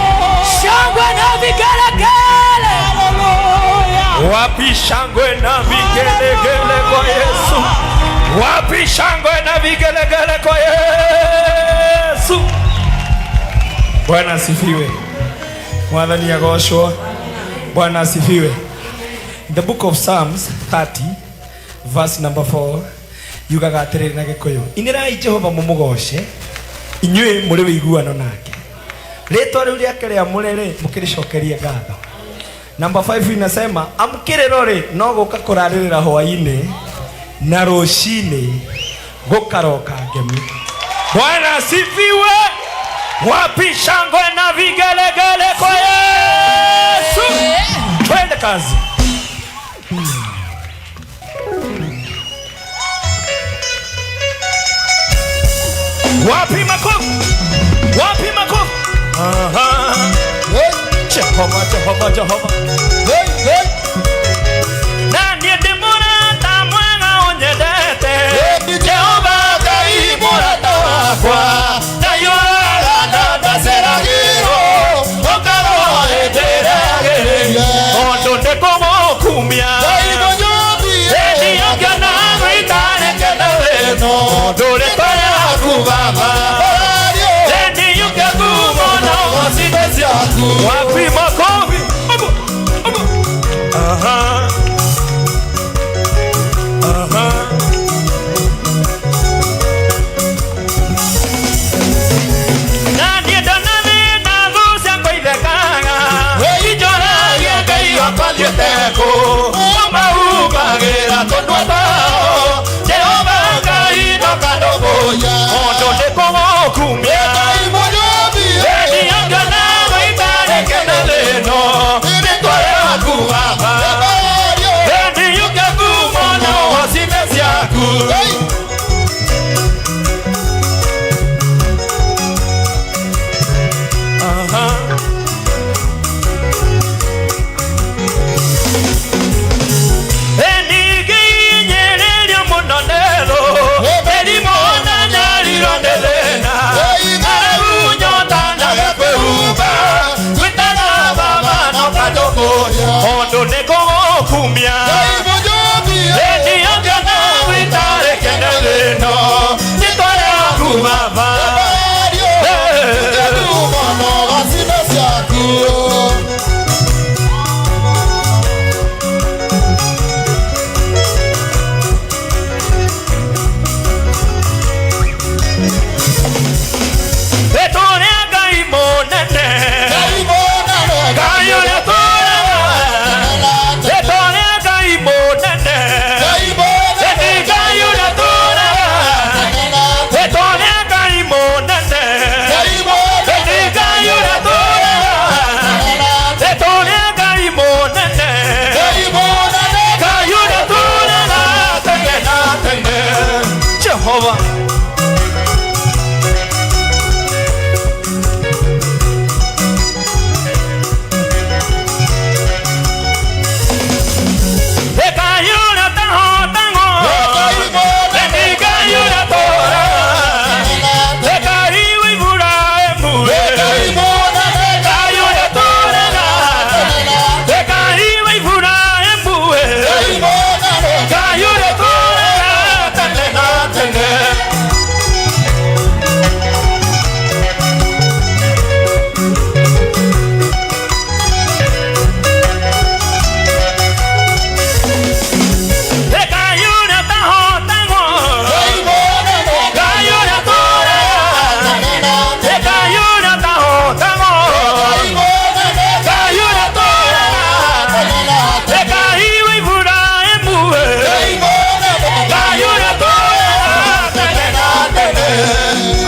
shangwe na vigelegele. Wapi shangwe na vigelegele kwa Yesu? Wapi shangwe na vigelegele kwa Yesu? Bwana asifiwe. Mwadhani ya goshwa. Bwana asifiwe. The book of Psalms 30 verse number 4 yugaga atiriri na Gikuyu, inirai Jehova mumugoshe inywe muri wiguano nake, ritwa riu riake ria murere mukiricokerie ngatho. Number 5 inasema amkiriro ri no guka kuraririra hwaini na rucini gukaroka ngemi. Bwana asifiwe. Wapi shangwe na vigelegele kwa Yesu? Twende kazi. Wapi makofi? Wapi makofi? Aha. Jehova, Jehova, Jehova. Nani ndimura ta mwega onyendete. Jehova Ngai murata wakwa. Na yura na ndaceragirwo. Okaro enderagĩrĩria. Ondũ ndĩkũmũkumia. Ngai mũnyũmbie. Ĩndĩ ũngĩona gũitarĩkĩra wĩno. Ndũrĩ twayaku baba. Ĩndĩ ũngĩkumona ũgocine ciaku. Wapi makofi? Aha. Aha. Nadie doname na luz ya koidekaga. Ijoragia Ngai wakalieteko. Omaumagira tonduatao. Jehova Ngai nokanogoya. Ondũ ndĩkũmũkumia. Ngai mũnyũmbie. Ĩndĩ ũngĩona gũitarĩkĩra thĩno. Nĩtwayaku baba. Ĩndĩ ũngĩkumona ũgocine ciaku. Aha. Enigĩnyĩrĩrio mũno nero. Erimona nyariro nĩ thĩna. Araunyota ndage kwĩhumba. Gwĩtana baba no kandũkũria. Ondũ nĩkũgũkumia. Ĩndĩ ũngĩona gũitarĩkĩra thĩno. Nĩtwayaku baba. Etoria Ngai mũnene. Ngai ũrĩa tũraga. Etoria Ngai mũnene. Ĩndĩ Ngai ũrĩa tũraga. Etoria Ngai mũnene. Ĩndĩ Ngai ũrĩa tũraga. Etoria Ngai mũnene. Ngai ũrĩa tũraga tene na tene. Jehova.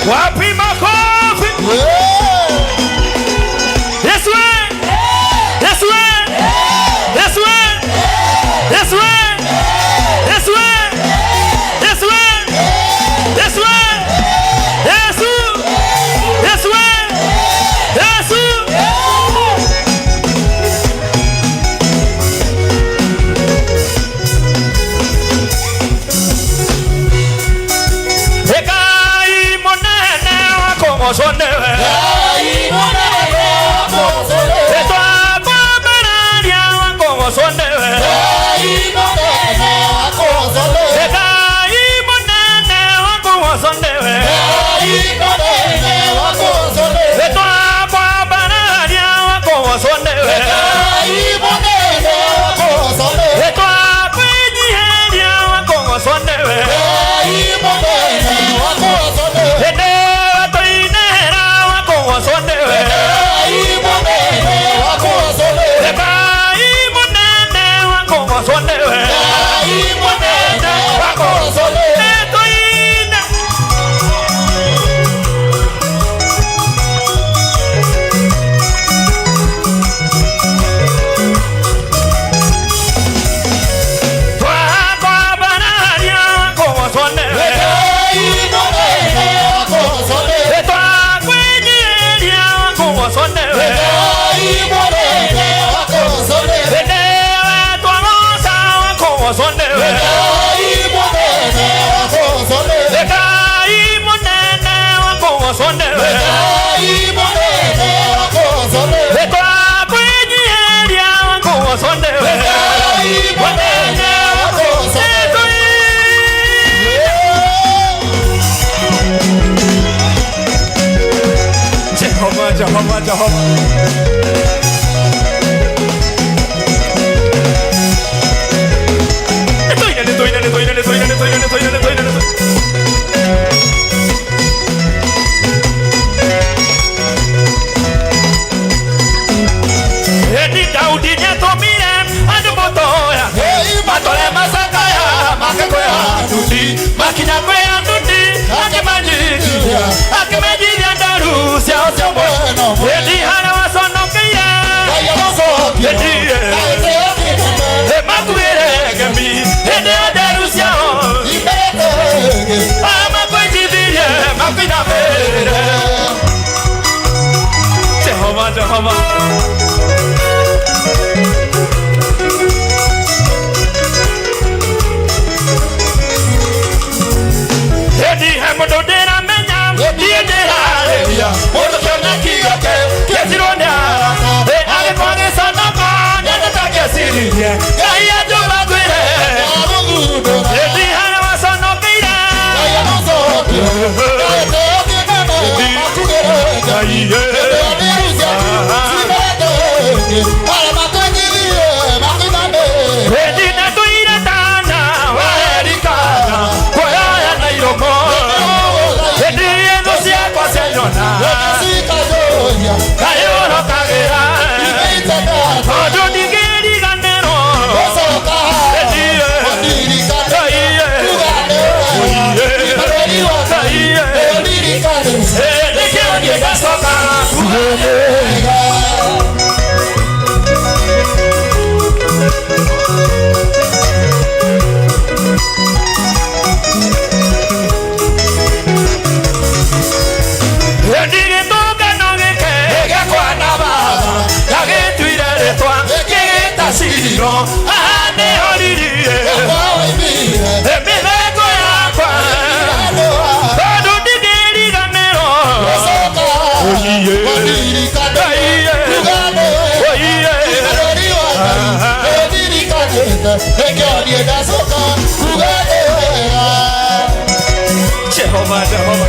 Wapi makofi? This way. This way. This way. This way. This way. This way. This way. Yesu. This way. Yesu. Ekai monene sondewe Kwa kwenye elia wangu sondewe Jehovah, Jehovah, Jehovah. Jehovah, Jehovah. Edi hemodo dera menya, die dera elia. Modo kena kiyoke, kesironda. Ale kwange sana kanya natake sirie. Kaya joba kwere. Edi hana wasono kira. Kaya nozo. Jehovah, Jehovah.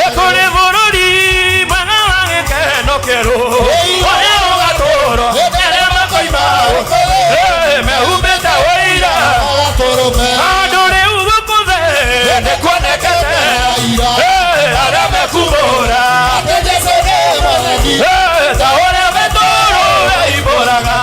Ekore bururi mwana wange keno kero Oye ugatoro Ere makoima Me umeta oira Adore ugukude Nekonekete Arame kubora Tahore betoro Eiboraga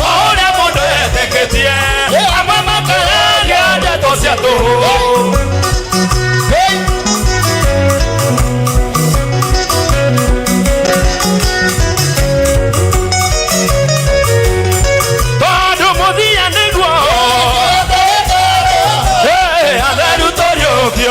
Ahora mundo que tiene a mamá cararia de todos a todos. Todo podía negro. Andar utorio que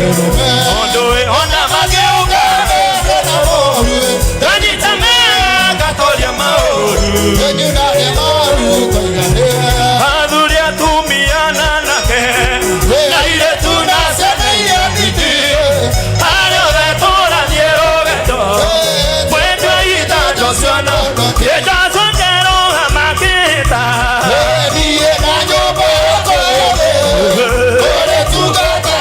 Ondoe ona mageuka Kajitamea katolia maoru Adhuria tumiana nake Na ile tunaseme ya niti Ano de tora niero geto Puedo ita josiona Yeja sondero amakita Niye na nyobo Kore tugata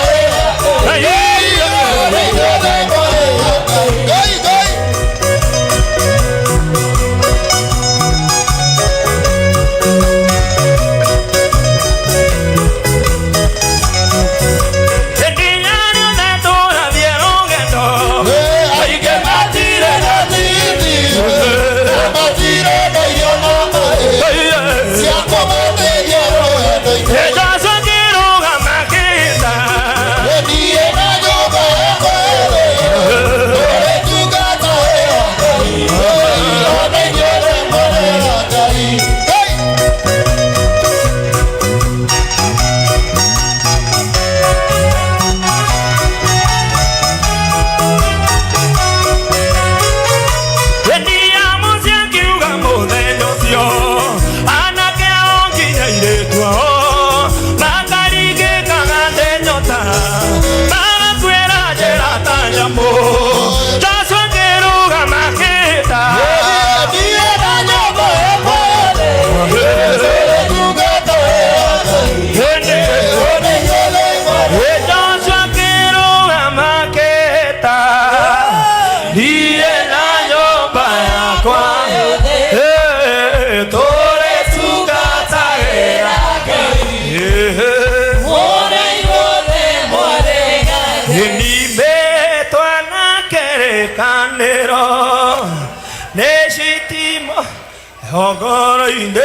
Ogoro inde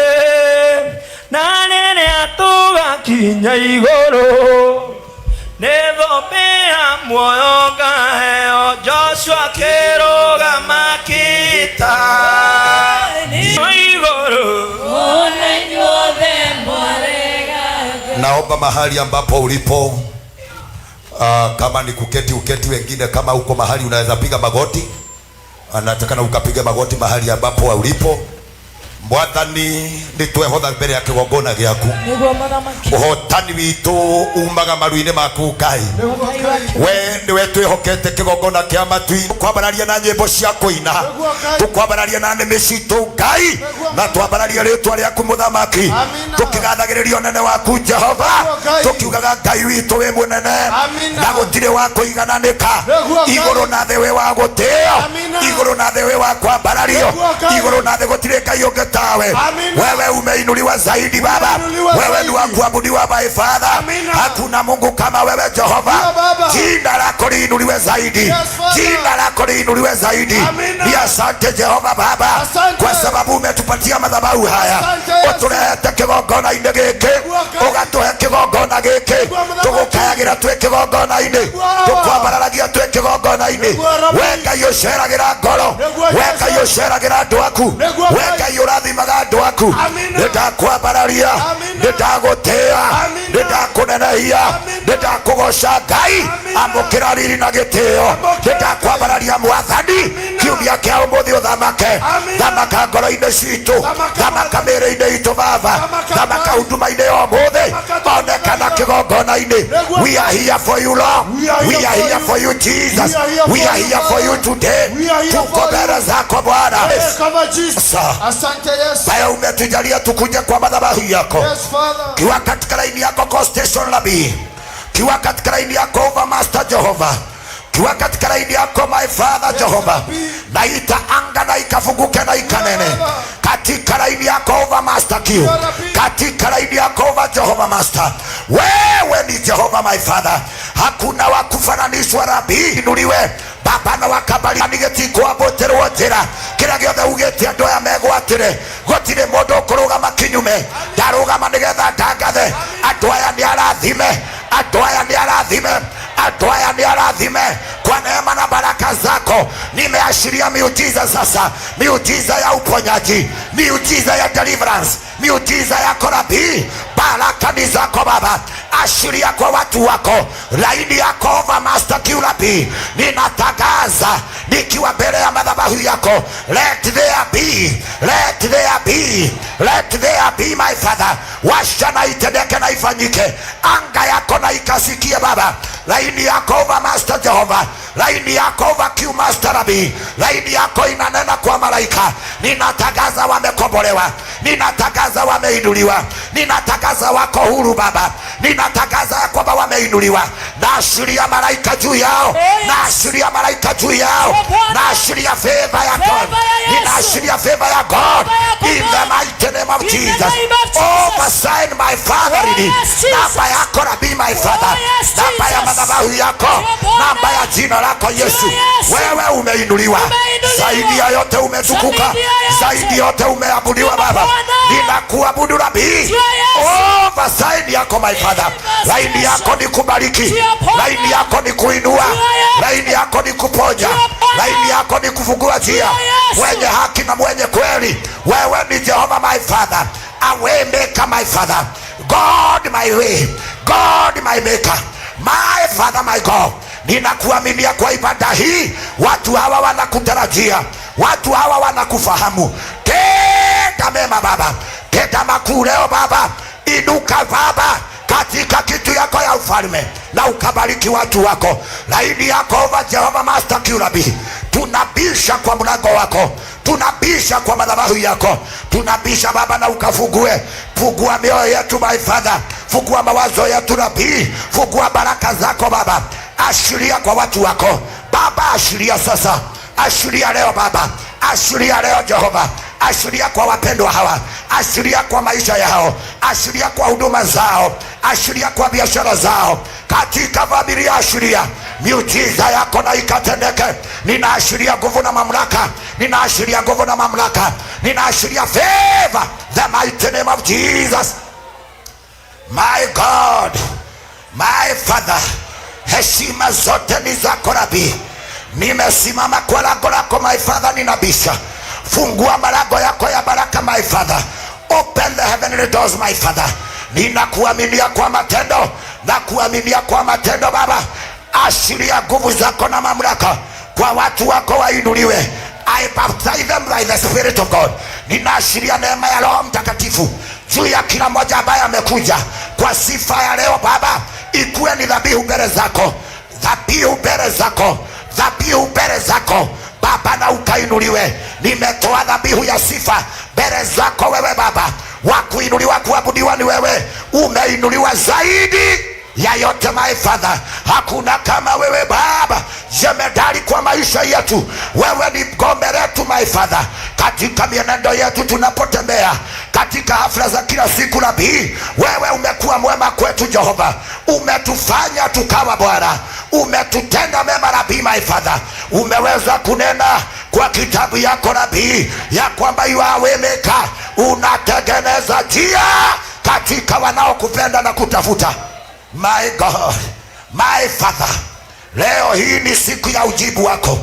Nanene atuga kinya igoro Nedopea moyoga heo Joshua keroga makita Igoro Naomba mahali ambapo ulipo kama ni kuketi uketi, wengine kama uko mahali unaweza piga magoti, anataka na ukapiga magoti mahali ambapo ulipo. Mwathani nitwehotha mbere ya kigongona giaku, uhotani witu umaga maru-ini maku Ngai. We niwe twihokete kigongona kia matui, kwambararia na nyimbo cia kuina, tukwambararia na nimi citu Ngai, na twambararia ritwa riaku muthamaki, tukigathagiriria nene waku Jehova, tukiugaga Ngai witu we munene na gutire wa kuigananika, iguru na thi we wa gutio, iguru na thi we wa kwambarario, iguru na thi gutire Ngai ungi tawe. Wewe umeinuliwa zaidi Baba, wewe ni wa kuabudiwa by Father. Hakuna Mungu kama wewe Jehova. Jina lako liinuliwe zaidi, jina lako liinuliwe zaidi. Ni asante Jehova Baba, kwa sababu umetupatia madhabahu haya, utulete kigongona ine giki, ugatuhe kigongona giki, tugukayagira twe kigongona ine, tukwambararagia twe kigongona ine. Weka yosheragira ngoro, weka yosheragira andu aku, weka yorathimaga andu aku. Nitakwambararia, nitagutia, nitakunenehia, nitakugoca Ngai, amukira riri na gitio. Nitakwambararia Mwathani, kiumia kia umuthi uthamake, thamaka ngoro-ini citu, thamaka mĩĩrĩ-inĩ itu Baba, thamaka huduma-inĩ ya umuthi, onekana kigongona-ini. We are here for you Lord, we are here for you Jesus, we are here for you today. Tuko mbele zako Bwana. Asante Yesu. Baya umetujalia tukuje kwa madhabahu yako. Yes, Father. Kiwa katika laini yako kwa station labi, kiwa katika laini yako Overmaster Jehova, kiwa katika laini yako my Father Jehova, naita anga na ikafunguke na ikanene katika laini yako Overmaster Q, katika laini yako Over Jehova Master. Wewe ni Jehova my Father, hakuna wakufananishwa Rabi. Inuliwe Baba na wakabali anigeti kwa boterwo njira, kira giothe ugete andu aya megwatire, gotire mundu kurugama kinyume, ndarugama nigetha ndangathe andu aya ni arathime, andu aya ni arathime, andu aya ni arathime. Kwa neema na baraka zako nimeashiria miujiza sasa, miujiza ya uponyaji, miujiza ya deliverance, miujiza ya Rabi. Baraka ni zako Baba, Ashiria kwa watu wako. Laini yako over Master Kiulabi. Ninatangaza nikiwa mbele ya madhabahu yako. Let there be, let there be, let there be my Father. Washa na itendeke na ifanyike. Anga yako na ikasikie Baba. Laini yako over Master Jehova. Laini yako over Q Master Rabi. Laini yako inanena kwa malaika. Ninatangaza wamekombolewa. Ninatangaza wameinuliwa. Ninatangaza wako huru Baba. Ninatangaza ya kwamba wameinuliwa. Naashiria malaika juu yao. Naashiria malaika juu yao. Naashiria favor ya God. Ninaashiria favor ya God. In the mighty name of Jesus. Oversign my Father. Namba yako na be my Father. Namba ya madhabahu yako. Namba ya jina lako Yesu. Wewe umeinuliwa. Zaidi ya yote umetukuka. Zaidi yote umeabudiwa Baba. Ninakuabudu Rabi. Oversign yako my Father. Laini yako ni kubariki. Laini yako ni kuinua. Laini yako ni kuponya. Laini yako ni kufungua njia. Mwenye haki na mwenye kweli. Wewe ni Jehova my Father. A way maker my Father. God my way. God my maker. My Father my God. Ninakuaminia kwa ibada hii. Watu hawa wanakutarajia. Watu hawa wanakufahamu. Tenda mema Baba. Tenda makuu leo Baba. Inuka Baba katika kitu yako ya ufalme na ukabariki watu wako. Laini yako over Jehova Master Kiulabi. Tunabisha kwa mlango wako. Tunabisha kwa madhabahu yako. Tunabisha Baba na ukafungue. Fungua mioyo yetu my Father. Fungua mawazo yetu Rabi. Fungua baraka zako Baba. Ashiria kwa watu wako Baba. Ashiria sasa. Ashiria leo Baba. Ashiria leo Jehova. Ashiria kwa wapendwa hawa. Ashiria kwa maisha yao. Ashiria kwa huduma zao. Ashiria kwa biashara zao. Katika familia ashiria miujiza yako na ikatendeke. Ninaashiria nguvu na mamlaka. Ninaashiria nguvu na mamlaka. Ninaashiria favor. The mighty name of Jesus. My God, my Father. Heshima zote ni zako Rabi. Nimesimama kwa lango lako my Father, ninabisha. Fungua malago yako ya baraka my Father. Open the heavenly doors my Father. Ninakuaminia kwa matendo. Na kuaminia kwa matendo Baba. Ashiria nguvu zako na mamlaka kwa watu wako wainuliwe. I baptize them by the Spirit of God. Ninaashiria neema ya Roho Mtakatifu juu ya kila mmoja ambaye amekuja kwa sifa ya leo Baba. Ikuwe ni dhabihu mbele zako. Dhabihu mbele zako. Dhabihu mbele zako Baba na ukainuliwe. Nimetoa dhabihu ya sifa mbele zako wewe Baba. Wakuinuliwa kuabudiwa ni wewe. Umeinuliwa zaidi ya yote my Father. Hakuna kama wewe Baba. Jemedari kwa maisha yetu. Wewe ni ngome letu my Father. Katika mienendo yetu tunapotembea. Katika hafla za kila siku Rabi. Wewe umekuwa mwema kwetu Jehova. Umetufanya tukawa Bwana. Umetutenda mema Rabi my Father. Umeweza kunena kwa kitabu yako Rabi ya kwamba you are way maker. Unatengeneza njia katika wanaokupenda na kutafuta. My God, my Father. Leo hii ni siku ya ujibu wako.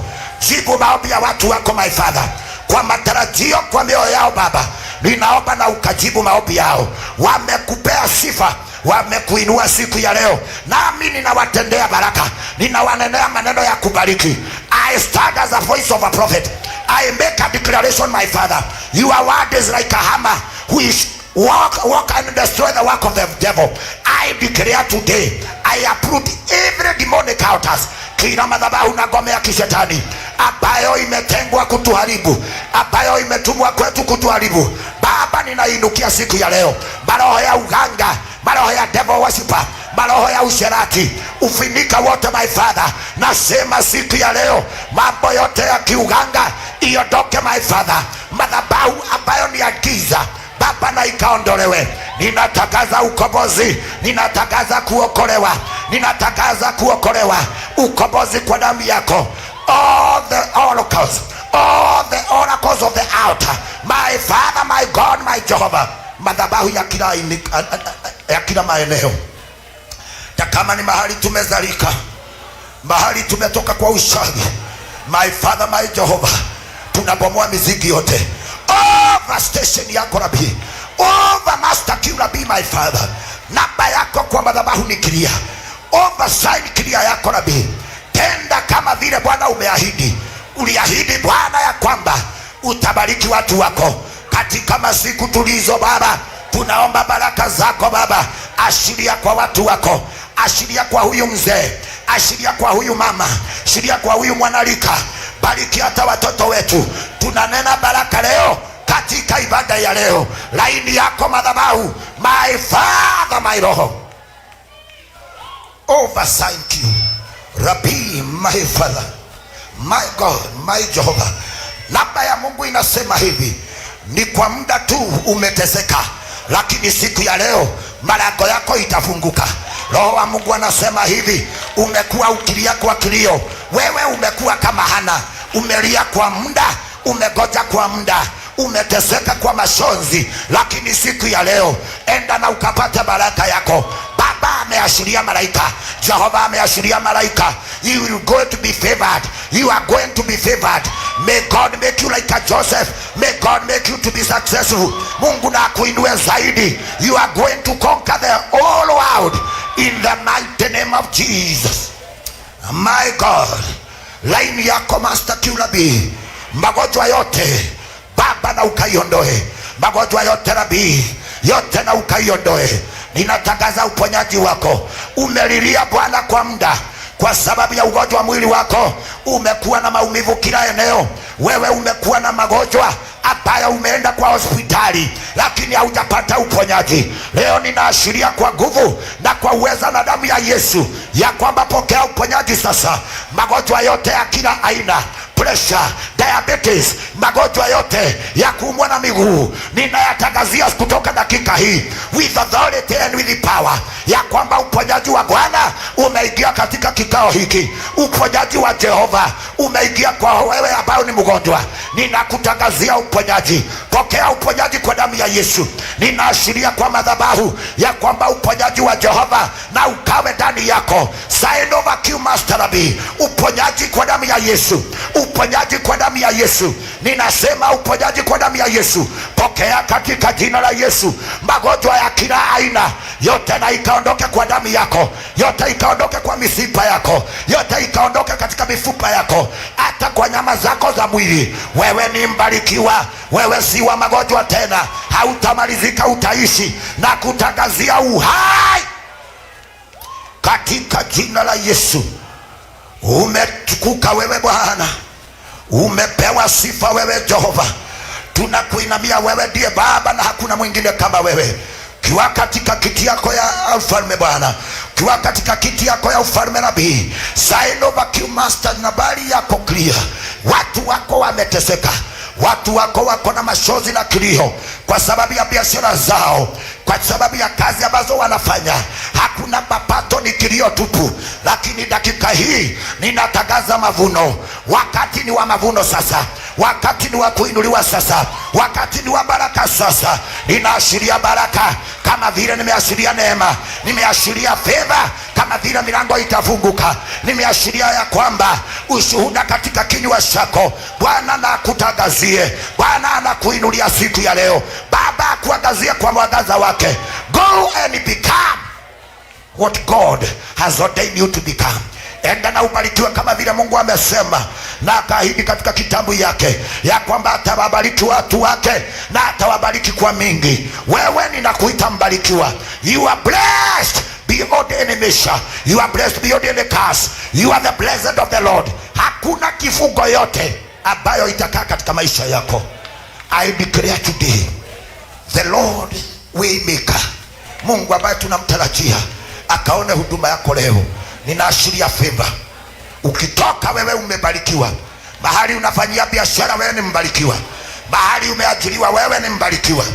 Jibu maombi ya watu wako my Father. Kwa matarajio kwa mioyo yao Baba. Ninaomba na ukajibu maombi yao. Wamekupea sifa. Wamekuinua siku ya leo. Nami ninawatendea baraka. Ninawanenea maneno ya kubariki. I stand as a voice of a prophet. I make a declaration my Father. Your word is like a hammer which walk and destroy the work of the devil. I declare today, I uproot every demonic altars. Kila madhabahu na ngome ya kishetani ambayo imetengwa kutuharibu, ambayo imetumwa kwetu kutuharibu Baba, ninainukia siku ya leo. Maroho ya uganga, maroho ya devil worshiper, maroho ya usherati, ufinika wote my Father. Nasema siku ya leo mambo yote ya kiuganga iondoke my Father. Madhabahu ambayo ni ya giza Baba na ikaondolewe. Ninatangaza ukombozi. Ninatangaza kuokolewa. Ninatangaza kuokolewa. Ukombozi kwa damu yako. All the oracles. All the oracles of the altar. My Father, my God, my Jehovah. Madhabahu ya kila maeneo. Kama ni mahali tumezalika. Mahali tumetoka kwa ushagi. My Father, my Jehovah. Tunabomoa mizigo yote. Over station yako Rabi. Over Master Kiulabi my Father. namba yako kwa madhabahu ni clear. Oversight clear yako nabii. Tenda kama vile Bwana umeahidi. Uliahidi Bwana ya kwamba utabariki watu wako katika masiku tulizo. Baba, tunaomba baraka zako Baba, ashiria kwa watu wako, ashiria kwa huyu mzee, ashiria kwa huyu mama, ashiria kwa huyu mwanalika. Bariki hata watoto wetu. Tunanena baraka leo katika ibada ya leo. Laini yako madhabahu, my Father, my Roho. Oversight you Rabbi, my Father, my God, my Jehovah. Namba ya Mungu inasema hivi: ni kwa muda tu umeteseka, lakini siku ya leo malango yako itafunguka. Roho wa Mungu anasema hivi: umekuwa ukilia kwa kilio, wewe umekuwa kama Hana, umelia kwa muda, umegoja kwa muda, umeteseka kwa majonzi, lakini siku ya leo enda na ukapata baraka yako. Baba ameashiria malaika, Jehova ameashiria malaika, you will go to be favored, you are going to be favored. May God make you like a Joseph, may God make you to be successful. Mungu na akuinue zaidi. You are going to conquer the whole world in the mighty name of Jesus. My God, laini yako Master Kulabi, magonjwa yote Baba na ukaiondoe, magonjwa yote Rabii, yote na ukaiondoe. Ninatangaza uponyaji wako. Umelilia Bwana kwa muda kwa sababu ya ugonjwa wa mwili wako. Umekuwa na maumivu kila eneo. Wewe umekuwa na magonjwa ambayo umeenda kwa hospitali lakini haujapata uponyaji. Leo ninaashiria kwa nguvu na kwa uweza na damu ya Yesu ya kwamba pokea uponyaji sasa. Magonjwa yote ya kila aina, pressure, diabetes, magonjwa yote ya kuumwa na miguu, ninayatangazia kutoka dakika hii with authority and with power ya kwamba uponyaji wa Bwana umeingia katika kikao hiki. Uponyaji wa Jehova umeingia kwa wewe ambao ni mgonjwa. Ninakutangazia uponyaji. Pokea uponyaji kwa damu ya Yesu. Ninaashiria kwa madhabahu ya kwamba uponyaji wa Jehova na ukawe ndani yako. Sign over you Master Rabi. Uponyaji kwa damu ya Yesu. Uponyaji kwa damu ya Yesu. Ninasema uponyaji kwa damu ya Yesu. Pokea katika jina la Yesu. Magonjwa ya kila aina yote na ikaondoke kwa damu yako. Yote ikaondoke kwa misipa yako. Yote ikaondoke katika mifupa yako, hata kwa nyama zako za mwili. Wewe ni mbarikiwa. Wewe si wa magonjwa tena. Hautamalizika, utaishi na kutangazia uhai katika jina la Yesu. Umetukuka wewe Bwana. Umepewa sifa wewe Jehova. Tunakuinamia wewe ndiye Baba na hakuna mwingine kama wewe. Kiwa katika kiti yako ya ufalme Bwana, kiwa katika kiti yako ya ufalme Nabii, sign over you Master, na bali yako clear. Watu wako wameteseka, watu wako wako na machozi na kilio kwa sababu ya biashara zao, kwa sababu ya kazi ambazo wanafanya. Hakuna mapato, ni kilio tupu. Lakini dakika hii ninatangaza mavuno. Wakati ni wa mavuno sasa. Wakati ni wa kuinuliwa sasa. Wakati ni wa baraka sasa. Ninaashiria baraka kama vile nimeashiria neema. Nimeashiria favor kama vile milango itafunguka. Nimeashiria ya kwamba ushuhuda katika kinywa chako. Bwana na kutangazie. Bwana anakuinulia siku ya leo. Baba akuangazie kwa mwangaza wake. Go and become what God has ordained you to become. Enda na ubarikiwe kama vile Mungu amesema na akaahidi katika kitabu yake ya kwamba atawabariki watu wake na atawabariki kwa mingi. Wewe ninakuita mbarikiwa. You are blessed beyond any measure. You are blessed beyond any curse. You are the blessed of the Lord. Hakuna kifungo yote ambayo itakaa katika maisha yako. I declare today the Lord waymaker, Mungu ambaye tunamtarajia akaone huduma yako leo. Ninaashiria favor. Ukitoka wewe umebarikiwa. Mahali unafanyia biashara wewe ni mbarikiwa. Mahali umeajiriwa wewe ni mbarikiwa.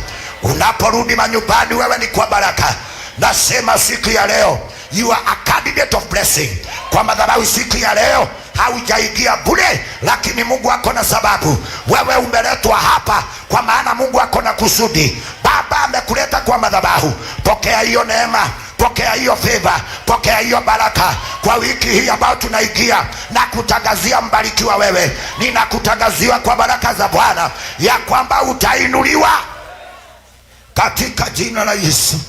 Unaporudi manyumbani wewe ni kwa baraka. Nasema siku ya leo you are a candidate of blessing. Kwa madhabahu siku ya leo haujaingia bure, lakini Mungu ako na sababu. Wewe umeletwa hapa kwa maana Mungu ako na kusudi. Baba amekuleta kwa madhabahu. Pokea hiyo neema, pokea hiyo favor, pokea hiyo baraka kwa wiki hii ambayo tunaingia, na kutangazia mbarikiwa wewe. Ninakutangaziwa kwa baraka za Bwana ya kwamba utainuliwa katika jina la Yesu.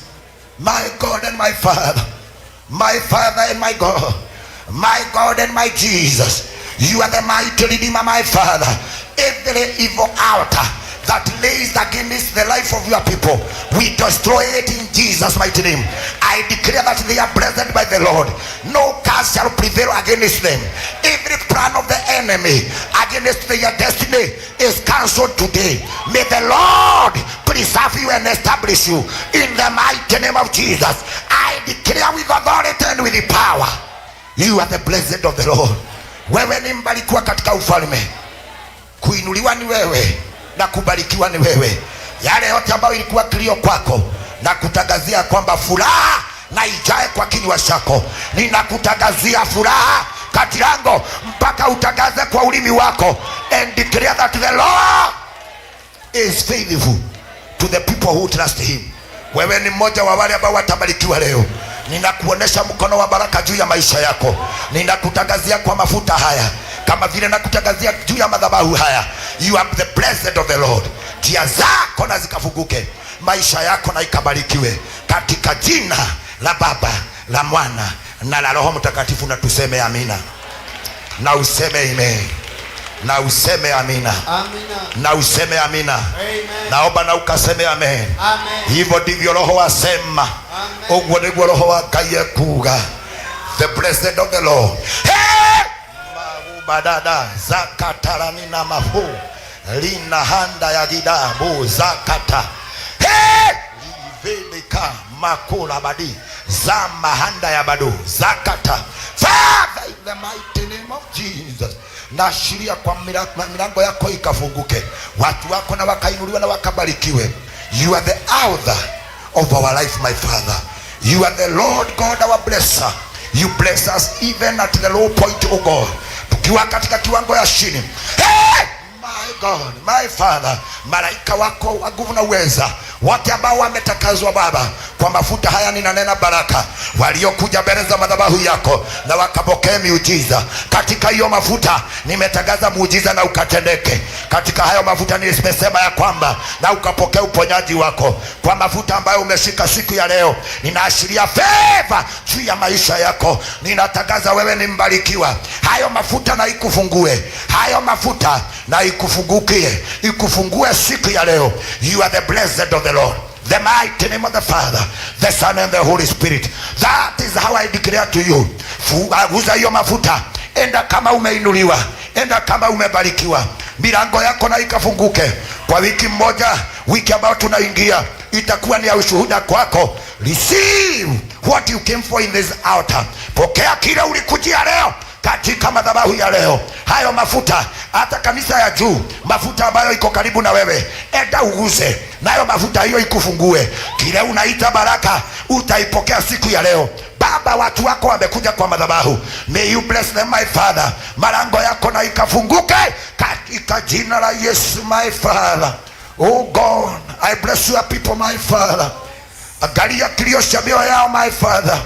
my God and my Father, my Father and my God, my God and my Jesus. You are the mighty Redeemer, my Father. Every evil altar that lays against the life of your people, we destroy it in Jesus' mighty name. I declare that they are blessed by the Lord. No curse shall prevail against them. Every plan of the enemy against their destiny is cancelled today. May the Lord preserve you and establish you in the mighty name of Jesus. I declare with authority and with the power, you are the blessed of the Lord. Wewe ni mbarikiwa katika ufalme. Kuinuliwa ni wewe na kubarikiwa ni wewe. Yale yote ambayo ilikuwa kilio kwako, na kutangazia kwamba furaha na ijae kwa kinywa chako. Ninakutangazia furaha kati yangu mpaka utangaze kwa ulimi wako, and declare that the Lord is faithful to the people who trust him. Wewe ni mmoja wa wale ambao watabarikiwa leo. Ninakuonesha mkono wa baraka juu ya maisha yako. Ninakutangazia kwa mafuta haya, kama vile nakutangazia juu ya madhabahu haya. You are the blessed of the Lord. Njia zako na zikafunguke, maisha yako na ikabarikiwe katika jina la Baba, la Mwana na la Roho Mtakatifu. Na tuseme amina, na useme amen, na useme amina, Amina. na useme amina. Amen. Naomba na ukaseme amen. Amen. Hivyo ndivyo Roho asema. Ogwo niguo Roho wa Ngai ekuga. The blessed of the Lord. Hey! Badada zakatarani na mafu lina handa ya gidabu zakata. Hey! Liveleka makula badi zama handa ya badu zakata. Father, in the mighty name of Jesus, naashiria kwa milango yako ikafunguke, watu wako na wakainuliwa na wakabarikiwe. You are the author of our life, my Father. You are the Lord God, our blesser. You bless us even at the low point, oh God, tukiwa katika kiwango ya chini. Hey! My God, my Father, malaika wako wa nguvu na uweza, wote ambao wametakazwa Baba kwa mafuta haya, ninanena baraka, waliokuja mbele za madhabahu yako na wakapokea miujiza katika hiyo mafuta. Nimetangaza muujiza na ukatendeke katika hayo mafuta. Nimesema ya kwamba na ukapokea uponyaji wako kwa mafuta ambayo umeshika siku ya leo. Ninaashiria favor juu ya maisha yako. Ninatangaza wewe ni mbarikiwa. Hayo mafuta na ikufungue, hayo mafuta na ikufungukie, ikufungue siku ya leo. You are the blessed of the Lord, the mighty name of the Father, the Son and the Holy Spirit. That is how I declare to you. Uza hiyo mafuta, enda kama umeinuliwa, enda kama umebarikiwa. Milango yako na ikafunguke kwa wiki moja. Wiki ambayo tunaingia itakuwa ni ya ushuhuda kwako. Receive what you came for in this altar. Pokea kile ulikujia leo katika madhabahu ya leo. Hayo mafuta, hata kanisa ya juu, mafuta ambayo iko karibu na wewe, enda uguze nayo mafuta hiyo ikufungue. Kile unaita baraka utaipokea siku ya leo. Baba, watu wako wamekuja kwa madhabahu. May you bless them, my Father. Malango yako na ikafunguke katika jina la Yesu, my Father. Oh God, I bless your people, my Father. Angalia kilio cha mioyo yao, my Father.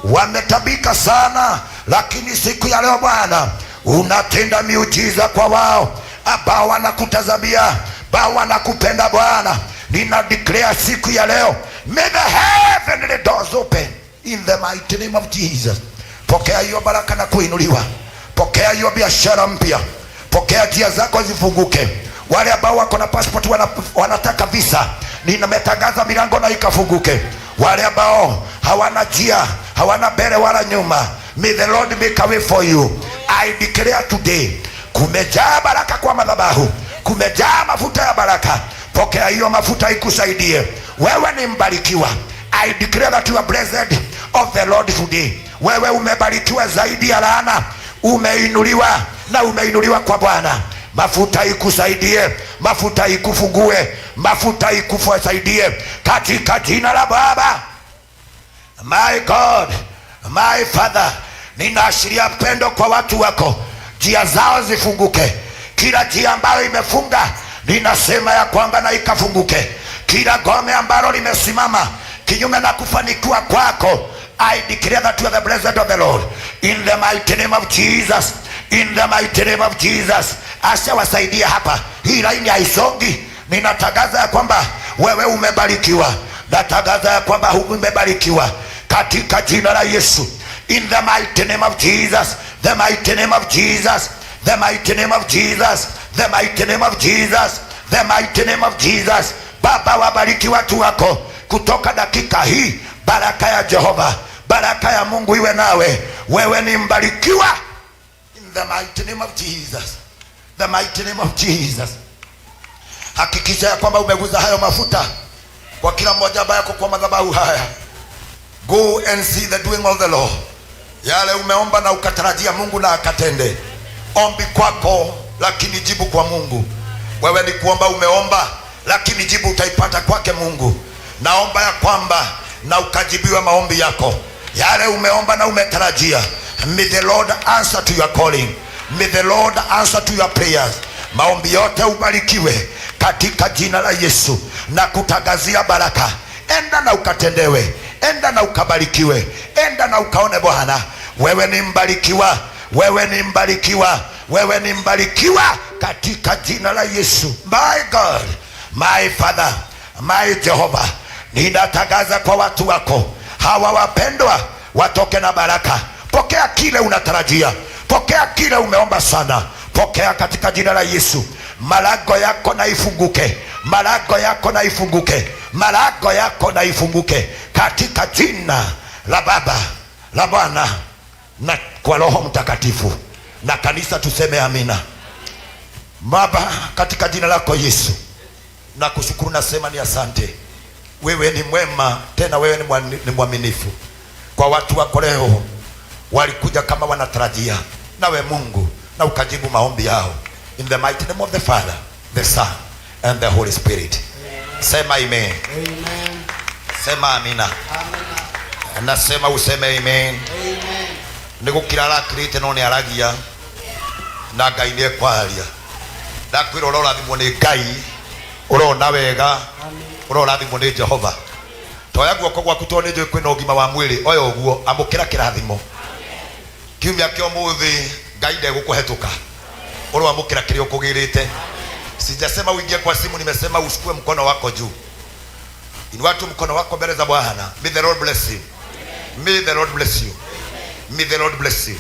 Wametabika sana, lakini siku ya leo Bwana unatenda miujiza kwa wao ambao wanakutazamia, ambao wanakupenda Bwana. Nina declare siku ya leo, may the heavenly doors open in the mighty name of Jesus. Pokea hiyo baraka na kuinuliwa. Pokea hiyo biashara mpya. Pokea njia zako zifunguke. Wale ambao wako na passport wanataka visa, ninametangaza milango na ikafunguke. Wale ambao hawana njia, hawana mbele wala nyuma, may the Lord make a way for you. I declare today, kumejaa baraka kwa madhabahu, kumejaa mafuta ya baraka. Pokea hiyo mafuta ikusaidie. Wewe ni mbarikiwa. I declare that you are blessed of the Lord today. Wewe umebarikiwa zaidi ya laana. Umeinuliwa na umeinuliwa kwa Bwana. Mafuta ikusaidie, mafuta ikufungue, mafuta ikusaidie katika jina la Baba. My God, my Father, ninaashiria pendo kwa watu wako. Njia zao zifunguke. Kila njia ambayo imefunga, ninasema ya kwamba na ikafunguke. Kila gome ambalo limesimama kinyume na kufanikiwa kwako, I declare that you are the blessed of the Lord. In the mighty name of Jesus. In the mighty name of Jesus. Asha wasaidia hapa. Hii laini haisongi. Ninatangaza ya kwamba wewe umebarikiwa. natangaza ya kwamba umebarikiwa katika jina la Yesu. In the mighty name of Jesus, the mighty name of Jesus, the mighty name of Jesus, the mighty name of Jesus, the mighty name of Jesus. Baba, wabariki watu wako kutoka dakika hii. Baraka ya Jehova, baraka ya Mungu iwe nawe. Wewe ni mbarikiwa. In the mighty name of Jesus, the mighty name of Jesus. Hakikisha ya kwamba umeguza hayo mafuta kwa kila mmoja ambaye yuko kwa madhabahu haya. Go and see the doing of the Lord. Yale umeomba na ukatarajia Mungu na akatende. Ombi kwako lakini jibu kwa Mungu. Wewe ni kuomba umeomba, lakini jibu utaipata kwake Mungu. Naomba ya kwamba na ukajibiwa maombi yako. Yale umeomba na umetarajia. May the Lord answer to your calling. May the Lord answer to your prayers. Maombi yote ubarikiwe katika jina la Yesu na kutangazia baraka. Enda na ukatendewe, enda na ukabarikiwe, enda na ukaone Bwana. Wewe ni mbarikiwa, wewe ni mbarikiwa, wewe ni mbarikiwa katika jina la Yesu. My God, my Father, my Jehovah, ninatangaza kwa watu wako hawa wapendwa, watoke na baraka. Pokea kile unatarajia, pokea kile umeomba sana, pokea katika jina la Yesu. Malago yako na ifunguke, malago yako na ifunguke, malago yako na ifunguke katika jina la Baba, la Bwana na kwa Roho Mtakatifu. Na kanisa tuseme amina. Baba, katika jina lako Yesu, na kushukuru, nasema ni asante. Wewe ni mwema, tena wewe ni mwaminifu. Kwa watu wako leo walikuja kama wanatarajia, nawe Mungu na ukajibu maombi yao. In the mighty name of the Father, the Son and the Holy Spirit. Sema amen. Amen. Sema amina. Amina. Nasema useme amen. Amen. Nigukirara kirite no ni aragia na Ngai ni ekwaria. Ndakwira urorathimwo ni Ngai, urona wega, urorathimwo ni Jehova. Toya guoko gwaku to ni njui kwina ugima wa mwiri oyo guo, amukira kirathimo. Kiumia kio muthi Ngai ndegũkũhetũka. Oro amukira kile ukugirite. Sijasema uingie kwa simu, nimesema ushukue mkono wako juu. Inua tu mkono wako mbele za Bwana. May the Lord bless you. May the Lord bless you. May the Lord bless you.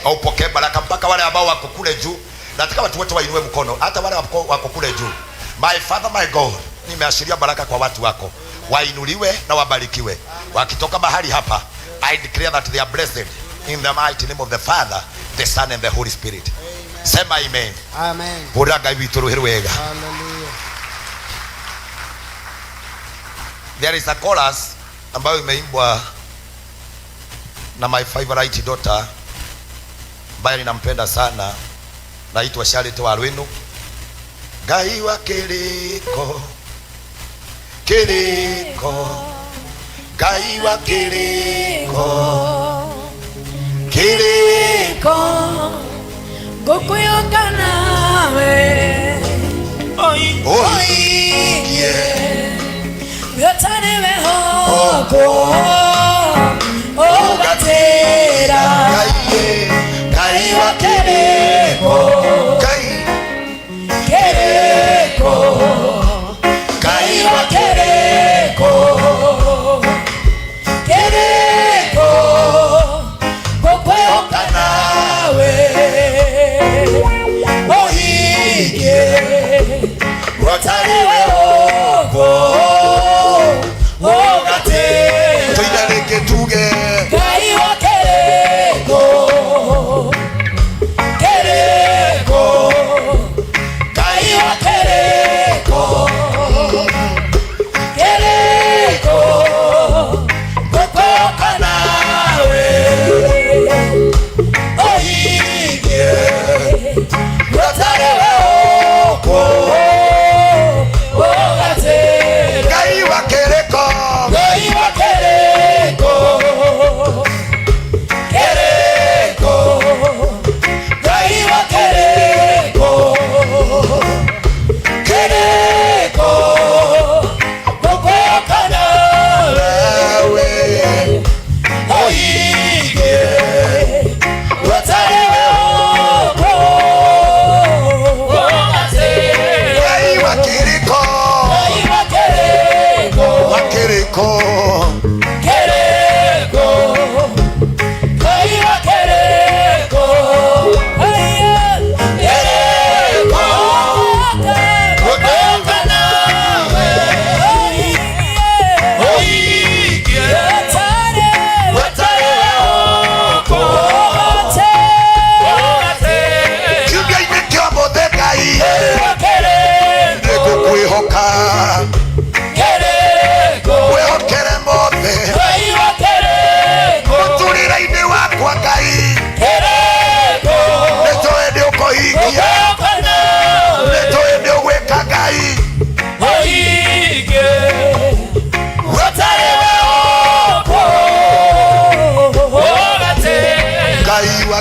Au pokea baraka mpaka wale ambao wako kule juu. Nataka watu wote wainue mkono, hata wale wako kule juu. My Father, my God, nimeashiria baraka kwa watu wako. Wainuliwe na wabarikiwe. Wakitoka mahali hapa, I declare that they are blessed in the mighty name of the Father, the Son and the Holy Spirit. Sema amen. Amen. Buraga ibituruhirwe wega. Hallelujah. There is a chorus ambayo imeimbwa na my favorite daughter ambaye ninampenda sana, naitwa Charlotte Warwenu. Ngai wa kiriko, kiriko, Ngai wa kiriko, kiriko, Gokuyoka nawe oiye Yotane wehoko Ogatera Ngai wa kiriko, Kereko Ngai wa Kereko Kereko Gokuyoka nawe Watani we oko, ogate.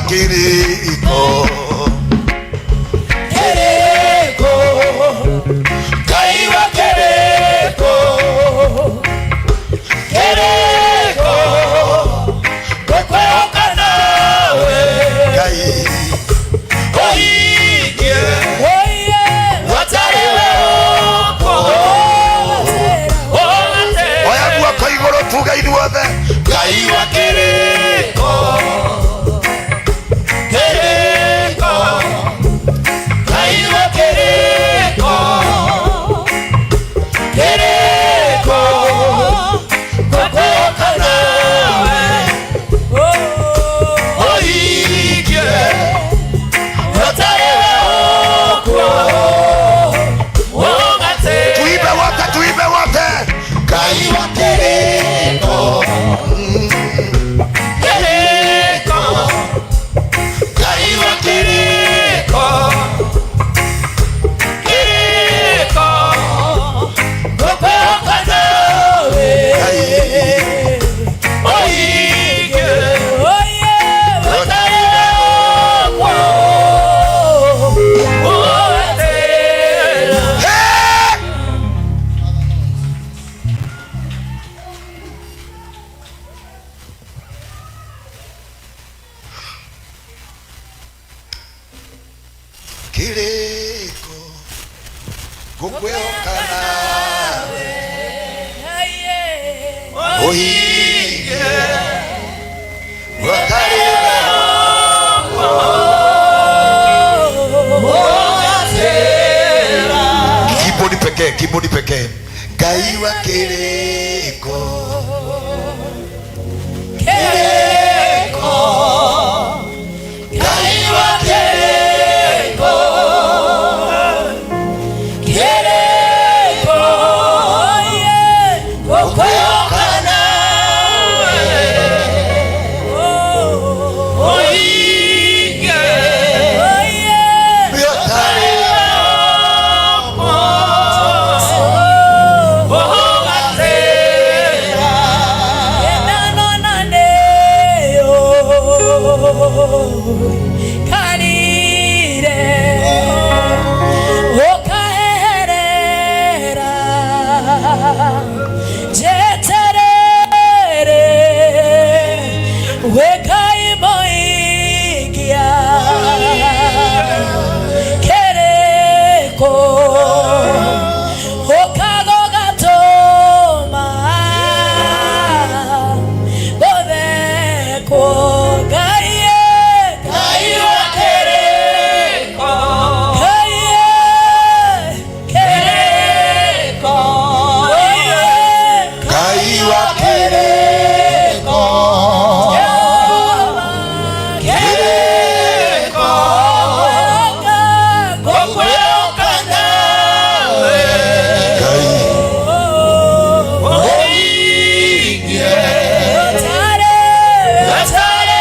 kiriko Kaiwa kereko Kokweoka nawe Kai Oige Watariwe oko Oya guoko iguru tuga inuothe Kaiwa kereko Kaiwa kereko Kokweoka nawe Oige Watariwe oko tuibe wote Kaiwa kereko Kaiwa kereko Kokweoka nawe Oige Watariwe oko kiriko gukweoka nawe oige watariwe kibodi pekee Ngai wa kiriko Kaiwa kereko Kokweoka nawe Oige watariwe Watariwe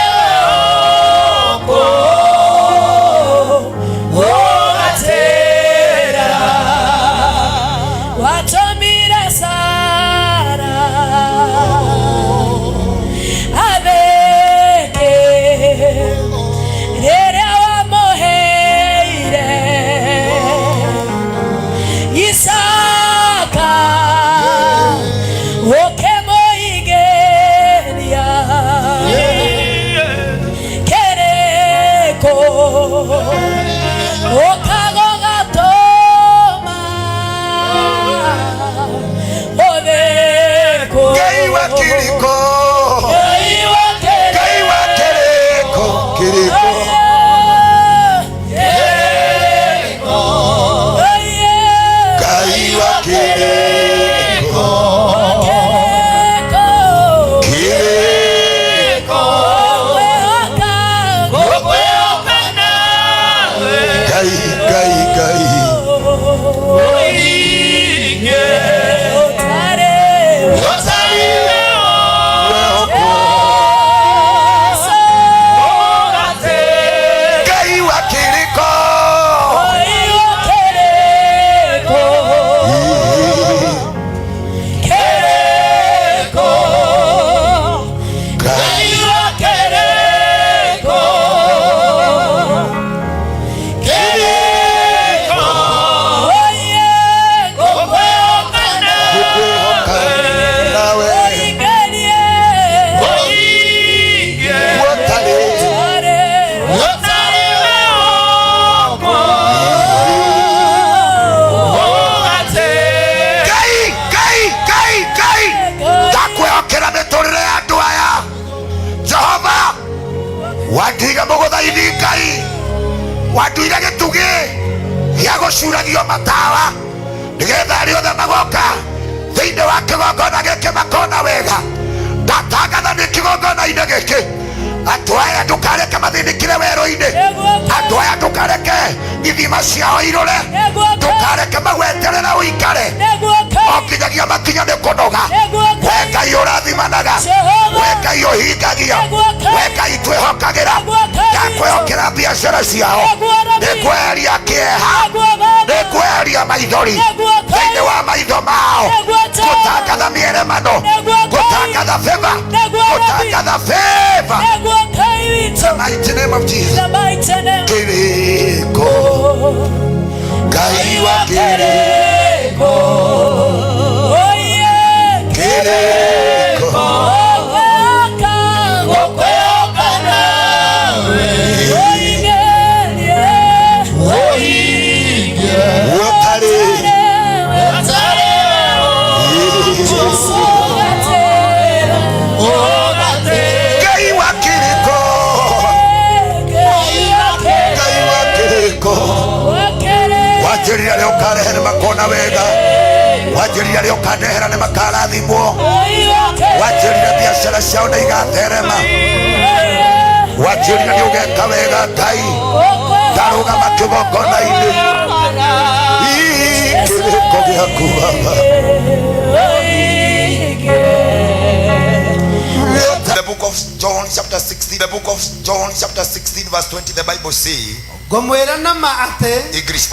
Watuiga mũgũthaini Ngai, watuiga gĩtugĩ gĩa gũcuragio matawa nĩgetha arĩa othe magoka thĩinĩ wa kĩgongona gĩkĩ makona wega. Ndatangatha nĩ kĩgongona-inĩ gĩkĩ andũ aya ndũkareke mathĩnĩkire werũ-inĩ, andũ aya ndũkareke ithima ciao irũre, ndũkareke magweterera ũikare o nginyagia makinya nĩ kũnoga. We Ngai ũrathimanaga, we Ngai ũhingagia, we Ngai twĩhokagĩra. Ndakwĩhokera biacara ciao, nĩkweheria kĩeha, nĩkweheria maithori thĩinĩ wa maitho mao, gũtangatha mĩeremano, gũtangatha favor, gũtangatha favor. The mighty name of Jesus. Kiriko Ngai wa kiriko, kiriko gũkwĩhoka nawe, wajĩrĩria rĩa ũkarehe nĩ makona wega, wajĩrĩria rĩa ũkanehera nĩ makarathimwo, wajĩrĩria biacara ciao nĩ igatherema, wajĩrĩria nĩ ũgeka wega Ngai. Ndarũgama kĩgongona-inĩ kĩrĩko gĩaku Baba. The book of John chapter 16, the book of John chapter 16 verse 20, the Bible says, ngomwĩra na ma ate English